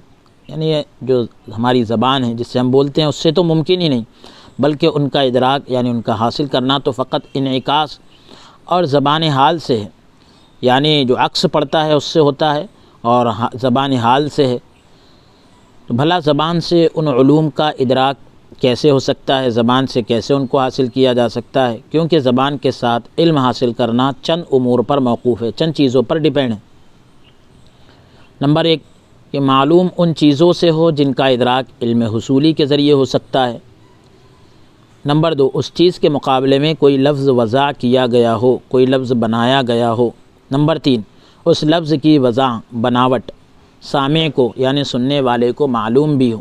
[SPEAKER 1] یعنی جو ہماری زبان ہے جس سے ہم بولتے ہیں اس سے تو ممکن ہی نہیں، بلکہ ان کا ادراک یعنی ان کا حاصل کرنا تو فقط انعکاس اور زبان حال سے ہے، یعنی جو عکس پڑتا ہے اس سے ہوتا ہے اور زبان حال سے ہے۔ تو بھلا زبان سے ان علوم کا ادراک کیسے ہو سکتا ہے، زبان سے کیسے ان کو حاصل کیا جا سکتا ہے؟ کیونکہ زبان کے ساتھ علم حاصل کرنا چند امور پر موقوف ہے، چند چیزوں پر ڈیپینڈ ہے۔ نمبر 1 کہ معلوم ان چیزوں سے ہو جن کا ادراک علم حصولی کے ذریعے ہو سکتا ہے۔ نمبر 2 اس چیز کے مقابلے میں کوئی لفظ وضع کیا گیا ہو، کوئی لفظ بنایا گیا ہو۔ نمبر 3 اس لفظ کی وضع بناوٹ سامع کو یعنی سننے والے کو معلوم بھی ہو،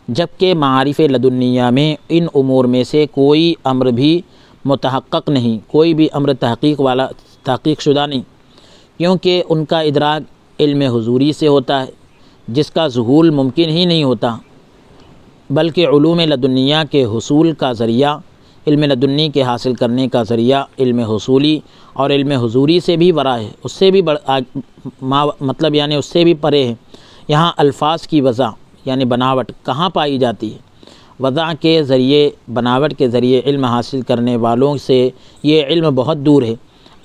[SPEAKER 1] جبکہ معارف لدنیہ میں ان امور میں سے کوئی امر بھی متحقق نہیں، کوئی بھی امر تحقیق شدہ نہیں، کیونکہ ان کا ادراک علم حضوری سے ہوتا ہے جس کا ظہور ممکن ہی نہیں ہوتا، بلکہ علوم لدنیہ کے حصول کا ذریعہ، علم لدنی کے حاصل کرنے کا ذریعہ علم حصولی اور علم حضوری سے بھی ورا ہے، اس سے بھی مطلب یعنی اس سے بھی پرے ہے۔ یہاں الفاظ کی وضع یعنی بناوٹ کہاں پائی جاتی ہے؟ وضع کے ذریعے، بناوٹ کے ذریعے علم حاصل کرنے والوں سے یہ علم بہت دور ہے۔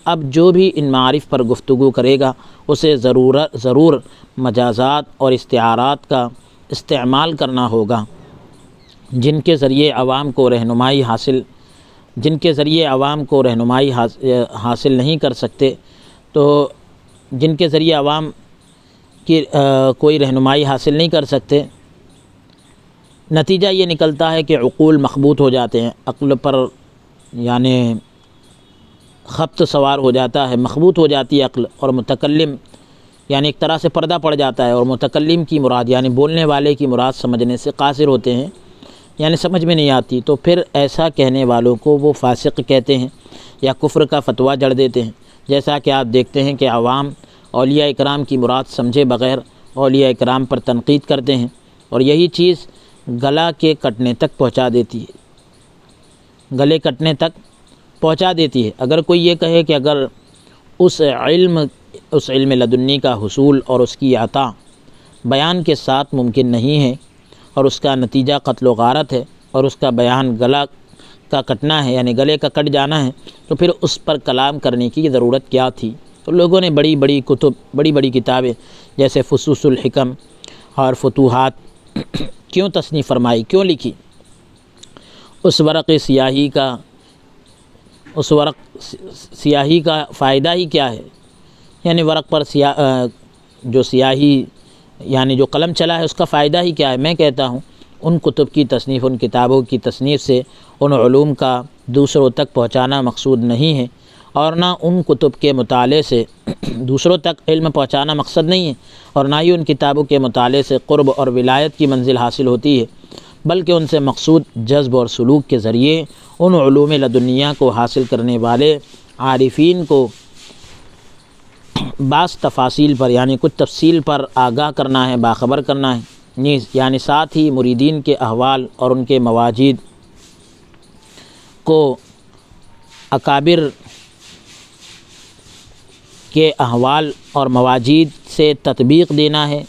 [SPEAKER 1] اب جو بھی ان معارف پر گفتگو کرے گا اسے ضرور مجازات اور استعارات کا استعمال کرنا ہوگا، جن کے ذریعے عوام کو رہنمائی حاصل نہیں کر سکتے، تو جن کے ذریعے عوام کی کوئی رہنمائی حاصل نہیں کر سکتے، نتیجہ یہ نکلتا ہے کہ عقول مخبوط ہو جاتے ہیں، عقل پر یعنی خبط سوار ہو جاتا ہے، مخبوط ہو جاتی ہے عقل، اور متکلم یعنی ایک طرح سے پردہ پڑ جاتا ہے، اور متکلم کی مراد یعنی بولنے والے کی مراد سمجھنے سے قاصر ہوتے ہیں، یعنی سمجھ میں نہیں آتی، تو پھر ایسا کہنے والوں کو وہ فاسق کہتے ہیں یا کفر کا فتویٰ جڑ دیتے ہیں۔ جیسا کہ آپ دیکھتے ہیں کہ عوام اولیاء اکرام کی مراد سمجھے بغیر اولیاء اکرام پر تنقید کرتے ہیں، اور یہی چیز گلا کے کٹنے تک پہنچا دیتی ہے، گلے کٹنے تک پہنچا دیتی ہے۔ اگر کوئی یہ کہے کہ اگر اس علم لدنی کا حصول اور اس کی عطا بیان کے ساتھ ممکن نہیں ہے، اور اس کا نتیجہ قتل و غارت ہے، اور اس کا بیان گلا کا کٹنا ہے یعنی گلے کا کٹ جانا ہے، تو پھر اس پر کلام کرنے کی ضرورت کیا تھی؟ تو لوگوں نے بڑی بڑی کتابیں جیسے فصوص الحکم اور فتوحات کیوں تصنیف فرمائی، کیوں لکھی؟ اس ورق سیاہی کا اس ورق سیاہی کا فائدہ ہی کیا ہے؟ یعنی ورق پر جو سیاہی یعنی جو قلم چلا ہے اس کا فائدہ ہی کیا ہے؟ میں کہتا ہوں ان کتب کی تصنیف، ان کتابوں کی تصنیف سے ان علوم کا دوسروں تک پہنچانا مقصود نہیں ہے، اور نہ ان کتب کے مطالعے سے دوسروں تک علم پہنچانا مقصد نہیں ہے، اور نہ ہی ان کتابوں کے مطالعے سے قرب اور ولایت کی منزل حاصل ہوتی ہے، بلکہ ان سے مقصود جذب اور سلوک کے ذریعے ان علوم لدنیہ کو حاصل کرنے والے عارفین کو بعض تفاصیل پر یعنی کچھ تفصیل پر آگاہ کرنا ہے، باخبر کرنا ہے، نیز یعنی ساتھ ہی مریدین کے احوال اور ان کے مواجد کو اکابر کے احوال اور مواجد سے تطبیق دینا ہے۔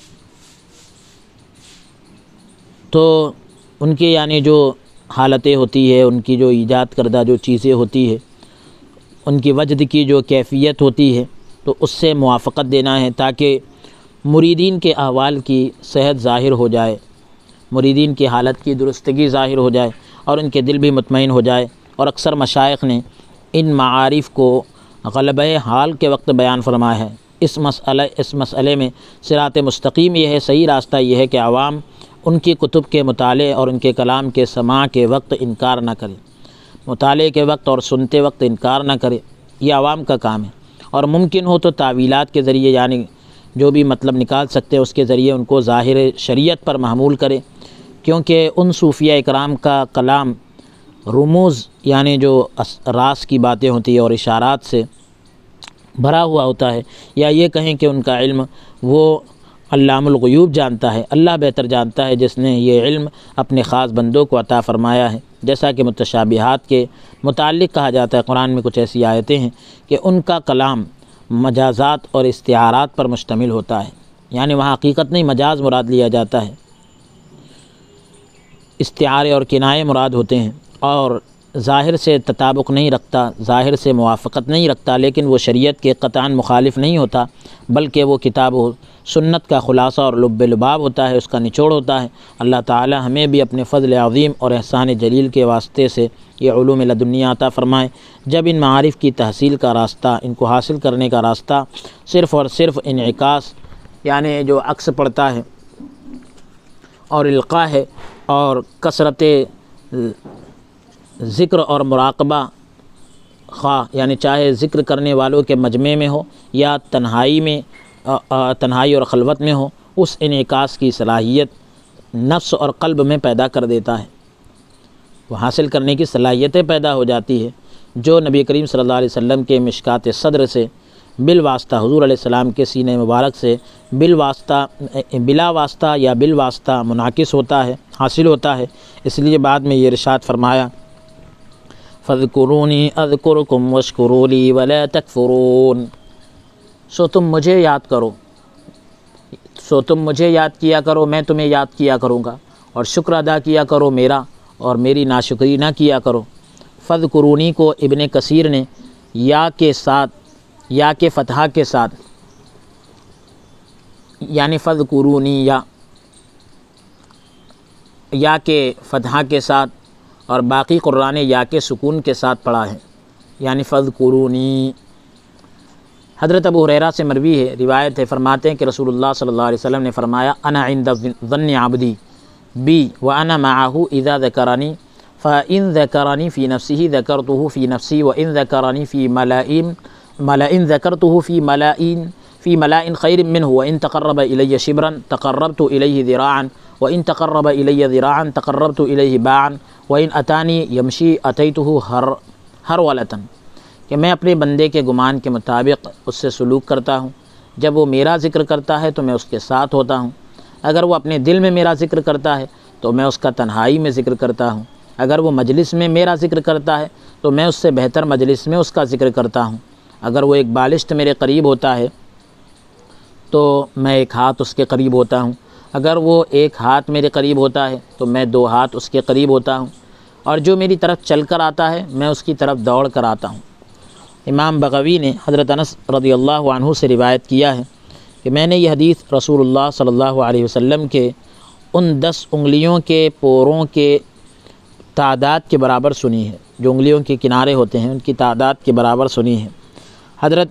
[SPEAKER 1] تو ان کے یعنی جو حالتیں ہوتی ہے، ان کی جو ایجاد کردہ جو چیزیں ہوتی ہے، ان کی وجد کی جو کیفیت ہوتی ہے، تو اس سے موافقت دینا ہے تاکہ مریدین کے احوال کی صحت ظاہر ہو جائے، مریدین کی حالت کی درستگی ظاہر ہو جائے اور ان کے دل بھی مطمئن ہو جائے۔ اور اکثر مشائخ نے ان معارف کو غلبہ حال کے وقت بیان فرمایا ہے۔ اس مسئلے میں صراط مستقیم یہ ہے، صحیح راستہ یہ ہے کہ عوام ان کی کتب کے مطالعے اور ان کے کلام کے سماع کے وقت انکار نہ کرے، مطالعے کے وقت اور سنتے وقت انکار نہ کرے، یہ عوام کا کام ہے، اور ممکن ہو تو تعویلات کے ذریعے یعنی جو بھی مطلب نکال سکتے ہیں اس کے ذریعے ان کو ظاہر شریعت پر محمول کرے، کیونکہ ان صوفیہ اکرام کا کلام رموز یعنی جو راز کی باتیں ہوتی ہیں اور اشارات سے بھرا ہوا ہوتا ہے، یا یہ کہیں کہ ان کا علم وہ علام الغیوب جانتا ہے، اللہ بہتر جانتا ہے جس نے یہ علم اپنے خاص بندوں کو عطا فرمایا ہے۔ جیسا کہ متشابہات کے متعلق کہا جاتا ہے، قرآن میں کچھ ایسی آیتیں ہیں کہ ان کا کلام مجازات اور استعارات پر مشتمل ہوتا ہے، یعنی وہاں حقیقت نہیں مجاز مراد لیا جاتا ہے، استعارے اور کنائے مراد ہوتے ہیں، اور ظاہر سے تطابق نہیں رکھتا، ظاہر سے موافقت نہیں رکھتا، لیکن وہ شریعت کے قطعاً مخالف نہیں ہوتا، بلکہ وہ کتاب و سنت کا خلاصہ اور لب لباب ہوتا ہے، اس کا نچوڑ ہوتا ہے۔ اللہ تعالی ہمیں بھی اپنے فضل عظیم اور احسان جلیل کے واسطے سے یہ علوم لدنیہ عطا فرمائے۔ جب ان معارف کی تحصیل کا راستہ، ان کو حاصل کرنے کا راستہ صرف اور صرف انعکاس یعنی جو عکس پڑتا ہے اور القاء ہے، اور کثرت ذکر اور مراقبہ، خواہ یعنی چاہے ذکر کرنے والوں کے مجمع میں ہو یا تنہائی اور خلوت میں ہو، اس انعکاس کی صلاحیت نفس اور قلب میں پیدا کر دیتا ہے، وہ حاصل کرنے کی صلاحیتیں پیدا ہو جاتی ہے، جو نبی کریم صلی اللہ علیہ وسلم کے مشکات صدر سے بالواسطہ، حضور علیہ السلام کے سینہ مبارک سے بلا واسطہ یا بالواسطہ منعکس ہوتا ہے، حاصل ہوتا ہے۔ اس لیے بعد میں یہ ارشاد فرمایا، فَاذْكُرُونِي أَذْكُرْكُمْ وَاشْكُرُوا لِي وَلَا تَكْفُرُونَ، سو تم مجھے یاد کرو، سو تم مجھے یاد کیا کرو، میں تمہیں یاد کیا کروں گا، اور شکر ادا کیا کرو میرا، اور میری ناشکری نہ کیا کرو۔ فَاذْكُرُونِی کو ابن کثیر نے یا کے ساتھ، یا کے فتحہ کے ساتھ، یعنی فَاذْكُرُونِی یا کے فتحہ کے ساتھ، اور باقی قرآن یا کے سکون کے ساتھ پڑھا ہے، یعنی فَاذْكُرُونِی۔ حضرت ابو ہریرہ سے مروی ہے، روایت ہے، فرماتے ہیں کہ رسول اللہ صلی اللہ علیہ وسلم نے فرمایا، انا عند ظن عبدی بی وانا معه اذا ذکرنی فان ذکرنی فی نفسه ذکرته فی نفسی وان ذکرنی فی ملأ ذکرته فی ملأ خیر منه وان تقرب الی شبرا تقربت الیہ ذراعا وان تقرب الی ذراعا تقربت الیہ باعا وان اتانی یمشی اتیته ہرولۃ، کہ میں اپنے بندے کے گمان کے مطابق اس سے سلوک کرتا ہوں، جب وہ میرا ذکر کرتا ہے تو میں اس کے ساتھ ہوتا ہوں، اگر وہ اپنے دل میں میرا ذکر کرتا ہے تو میں اس کا تنہائی میں ذکر کرتا ہوں، اگر وہ مجلس میں میرا ذکر کرتا ہے تو میں اس سے بہتر مجلس میں اس کا ذکر کرتا ہوں، اگر وہ ایک بالشت میرے قریب ہوتا ہے تو میں ایک ہاتھ اس کے قریب ہوتا ہوں، اگر وہ ایک ہاتھ میرے قریب ہوتا ہے تو میں 2 ہاتھ اس کے قریب ہوتا ہوں، اور جو میری طرف چل کر آتا ہے میں اس کی طرف دوڑ کر آتا ہوں۔ امام بغوی نے حضرت انس رضی اللہ عنہ سے روایت کیا ہے کہ میں نے یہ حدیث رسول اللہ صلی اللہ علیہ وسلم کے ان 10 انگلیوں کے پوروں کے تعداد کے برابر سنی ہے، جو انگلیوں کے کنارے ہوتے ہیں ان کی تعداد کے برابر سنی ہے۔ حضرت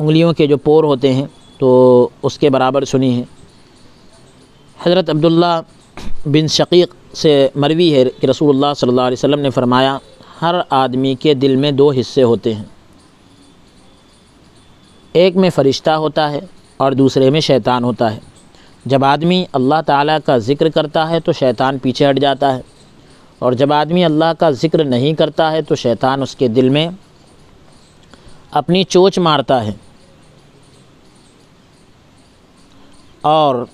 [SPEAKER 1] انگلیوں کے جو پور ہوتے ہیں تو اس کے برابر سنی ہے۔ حضرت عبداللہ بن شقیق سے مروی ہے کہ رسول اللہ صلی اللہ علیہ وسلم نے فرمایا، ہر آدمی کے دل میں دو حصے ہوتے ہیں، ایک میں فرشتہ ہوتا ہے اور دوسرے میں شیطان ہوتا ہے۔ جب آدمی اللہ تعالیٰ کا ذکر کرتا ہے تو شیطان پیچھے ہٹ جاتا ہے، اور جب آدمی اللہ کا ذکر نہیں کرتا ہے تو شیطان اس کے دل میں اپنی چونچ مارتا ہے اور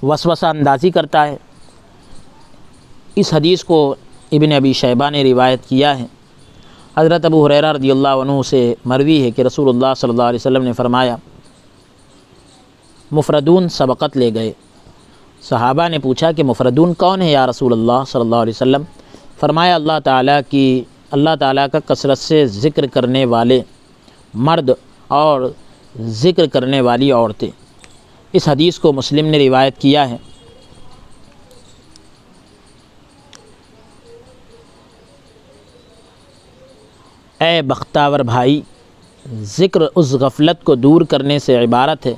[SPEAKER 1] وسوسہ اندازی کرتا ہے۔ اس حدیث کو ابن ابی شیبہ نے روایت کیا ہے۔ حضرت ابو ہریرہ رضی اللہ عنہ سے مروی ہے کہ رسول اللہ صلی اللہ علیہ وسلم نے فرمایا، مفردون سبقت لے گئے۔ صحابہ نے پوچھا کہ مفردون کون ہے یا رسول اللہ صلی اللہ علیہ وسلم؟ فرمایا، اللہ تعالیٰ کا کثرت سے ذکر کرنے والے مرد اور ذکر کرنے والی عورتیں۔ اس حدیث کو مسلم نے روایت کیا ہے۔ اے بختاور بھائی، ذکر اس غفلت کو دور کرنے سے عبارت ہے،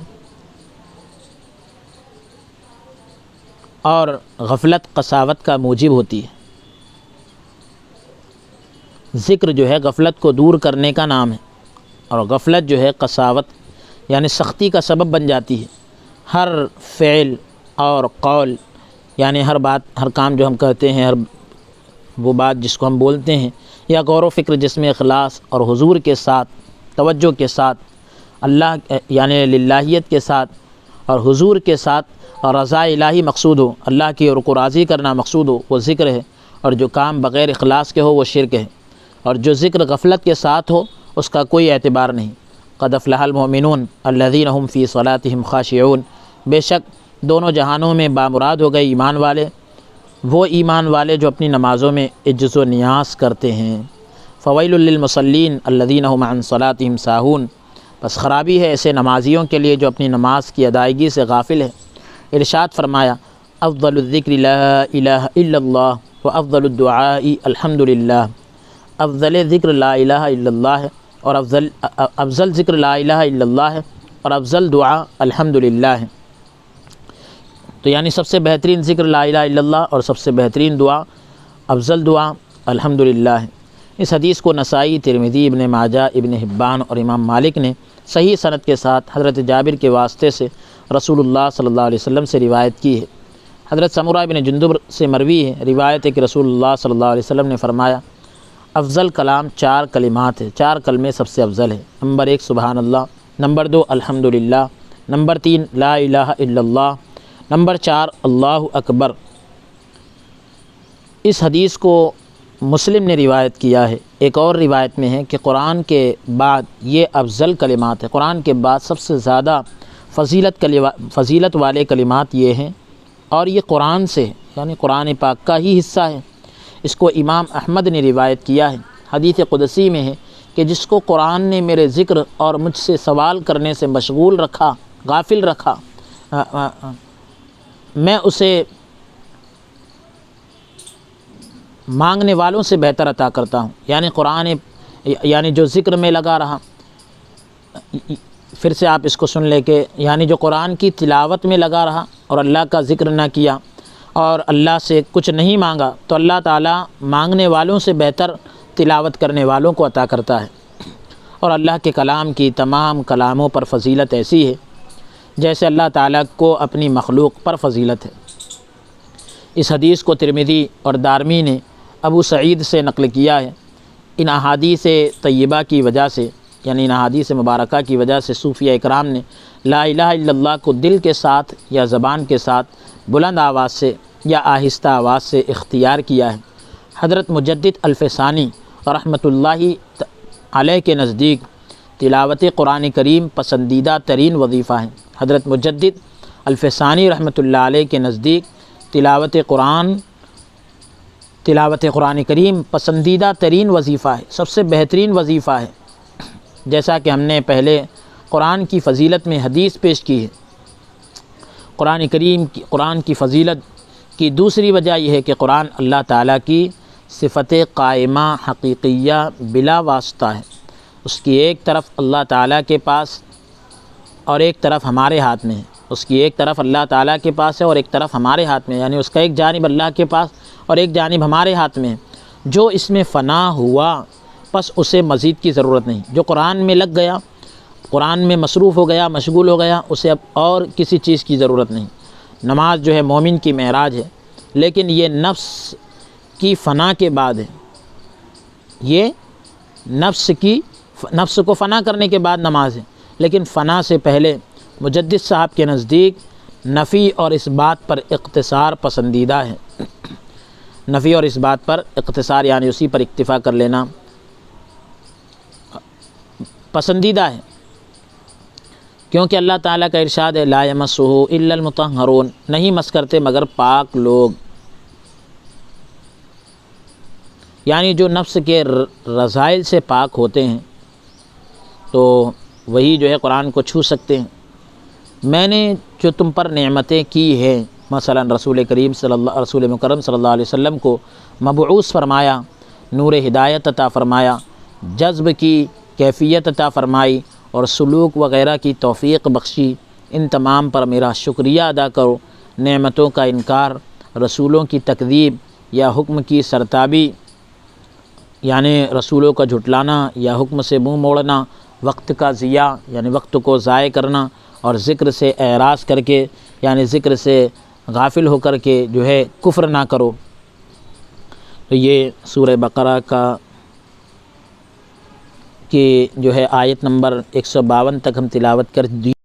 [SPEAKER 1] اور غفلت قساوت کا موجب ہوتی ہے۔ ذکر جو ہے غفلت کو دور کرنے کا نام ہے، اور غفلت جو ہے قساوت یعنی سختی کا سبب بن جاتی ہے۔ ہر فعل اور قول یعنی ہر بات، ہر کام جو ہم کرتے ہیں، ہر وہ بات جس کو ہم بولتے ہیں، یا غور و فکر جس میں اخلاص اور حضور کے ساتھ، توجہ کے ساتھ، اللہ یعنی للہیت کے ساتھ اور حضور کے ساتھ اور رضا الہی مقصود ہو، اللہ کی اور کو راضی کرنا مقصود ہو، وہ ذکر ہے۔ اور جو کام بغیر اخلاص کے ہو وہ شرک ہے، اور جو ذکر غفلت کے ساتھ ہو اس کا کوئی اعتبار نہیں۔ قد افلح المؤمنون الذین هم فی صلاتهم خاشعون، بے شک دونوں جہانوں میں بامراد ہو گئے ایمان والے، وہ ایمان والے جو اپنی نمازوں میں عجز و نیاز کرتے ہیں۔ فویل للمصلین الذین هم عن صلاتهم ساہون، بس خرابی ہے ایسے نمازیوں کے لیے جو اپنی نماز کی ادائیگی سے غافل ہے۔ ارشاد فرمایا، افضل الذکر لا الہ الا اللہ وافضل الدعاء الحمد للہ۔ افضل ذکر لا الہ الا اللہ ہے، اور افضل ذکر لا الہ الا اللہ ہے، اور افضل دعا الحمد للہ ہے۔ تو یعنی سب سے بہترین ذکر لا الہ الا اللہ، اور سب سے بہترین دعا افضل دعا الحمد للہ ہے۔ اس حدیث کو نسائی، ترمذی، ابن ماجہ، ابن حبان اور امام مالک نے صحیح سند کے ساتھ حضرت جابر کے واسطے سے رسول اللہ صلی اللہ علیہ وسلم سے روایت کی ہے۔ حضرت سمرہ بن جندب سے مروی ہے، روایت ہے کہ رسول اللہ صلی اللہ علیہ وسلم نے فرمایا، افضل کلام 4 کلمات ہے، 4 کلمے سب سے افضل ہے۔ نمبر 1 سبحان اللہ، نمبر 2 الحمد للہ، نمبر 3 لا الہ الا اللہ، نمبر 4 اللہ اکبر۔ اس حدیث کو مسلم نے روایت کیا ہے۔ ایک اور روایت میں ہے کہ قرآن کے بعد یہ افضل کلمات ہے، قرآن کے بعد سب سے زیادہ فضیلت والے کلمات یہ ہیں، اور یہ قرآن سے یعنی قرآن پاک کا ہی حصہ ہے۔ اس کو امام احمد نے روایت کیا ہے۔ حدیث قدسی میں ہے کہ جس کو قرآن نے میرے ذکر اور مجھ سے سوال کرنے سے مشغول رکھا، غافل رکھا، میں اسے مانگنے والوں سے بہتر عطا کرتا ہوں۔ یعنی جو ذکر میں لگا رہا، پھر سے آپ اس کو سن لے کہ یعنی جو قرآن کی تلاوت میں لگا رہا اور اللہ کا ذکر نہ کیا اور اللہ سے کچھ نہیں مانگا، تو اللہ تعالیٰ مانگنے والوں سے بہتر تلاوت کرنے والوں کو عطا کرتا ہے۔ اور اللہ کے کلام کی تمام کلاموں پر فضیلت ایسی ہے جیسے اللہ تعالیٰ کو اپنی مخلوق پر فضیلت ہے۔ اس حدیث کو ترمذی اور دارمی نے ابو سعید سے نقل کیا ہے۔ ان احادیث طیبہ کی وجہ سے یعنی ان احادیث مبارکہ کی وجہ سے صوفیہ اکرام نے لا الہ الا اللہ کو دل کے ساتھ یا زبان کے ساتھ بلند آواز سے یا آہستہ آواز سے اختیار کیا ہے۔ حضرت مجدد الفسانی رحمۃ اللہ علیہ کے نزدیک تلاوت قرآن کریم پسندیدہ ترین وظیفہ ہے۔ حضرت مجدد الفسانی رحمۃ اللہ علیہ کے نزدیک تلاوت قرآن کریم پسندیدہ ترین وظیفہ ہے، سب سے بہترین وظیفہ ہے۔ جیسا کہ ہم نے پہلے قرآن کی فضیلت میں حدیث پیش کی ہے، قرآن کی فضیلت کی دوسری وجہ یہ ہے کہ قرآن اللہ تعالیٰ کی صفت قائمہ حقیقیہ بلا واسطہ ہے، اس کی ایک طرف اللہ تعالیٰ کے پاس اور ایک طرف ہمارے ہاتھ میں ہے، اس کی ایک طرف اللہ تعالیٰ کے پاس ہے اور ایک طرف ہمارے ہاتھ میں ہے، یعنی اس کا ایک جانب اللہ کے پاس اور ایک جانب ہمارے ہاتھ میں ہے۔ جو اس میں فنا ہوا بس اسے مزید کی ضرورت نہیں، جو قرآن میں لگ گیا، قرآن میں مصروف ہو گیا، مشغول ہو گیا، اسے اب اور کسی چیز کی ضرورت نہیں۔ نماز جو ہے مومن کی معراج ہے، لیکن یہ نفس کی فنا کے بعد ہے، یہ نفس کو فنا کرنے کے بعد نماز ہے، لیکن فنا سے پہلے مجدد صاحب کے نزدیک نفی اور اس بات پر اقتصار پسندیدہ ہے۔ نفی اور اس بات پر اقتصار یعنی اسی پر اکتفا کر لینا پسندیدہ ہے، کیونکہ اللہ تعالیٰ کا ارشاد ہے لا یمسہ الا المطہرون، نہیں مس کرتے مگر پاک لوگ، یعنی جو نفس کے رذائل سے پاک ہوتے ہیں تو وہی جو ہے قرآن کو چھو سکتے ہیں۔ میں نے جو تم پر نعمتیں کی ہیں، مثلا رسول مکرم صلی اللہ علیہ وسلم کو مبعوث فرمایا، نور ہدایت عطا فرمایا، جذب کی کیفیت عطا فرمائی اور سلوک وغیرہ کی توفیق بخشی، ان تمام پر میرا شکریہ ادا کرو۔ نعمتوں کا انکار، رسولوں کی تکذیب یا حکم کی سرتابی یعنی رسولوں کا جھٹلانا یا حکم سے منہ موڑنا، وقت کا ضیاع یعنی وقت کو ضائع کرنا، اور ذکر سے اعراض کر کے یعنی ذکر سے غافل ہو کر کے جو ہے کفر نہ کرو۔ تو یہ سورہ بقرہ کی جو ہے آیت نمبر 152 تک ہم تلاوت کر دی۔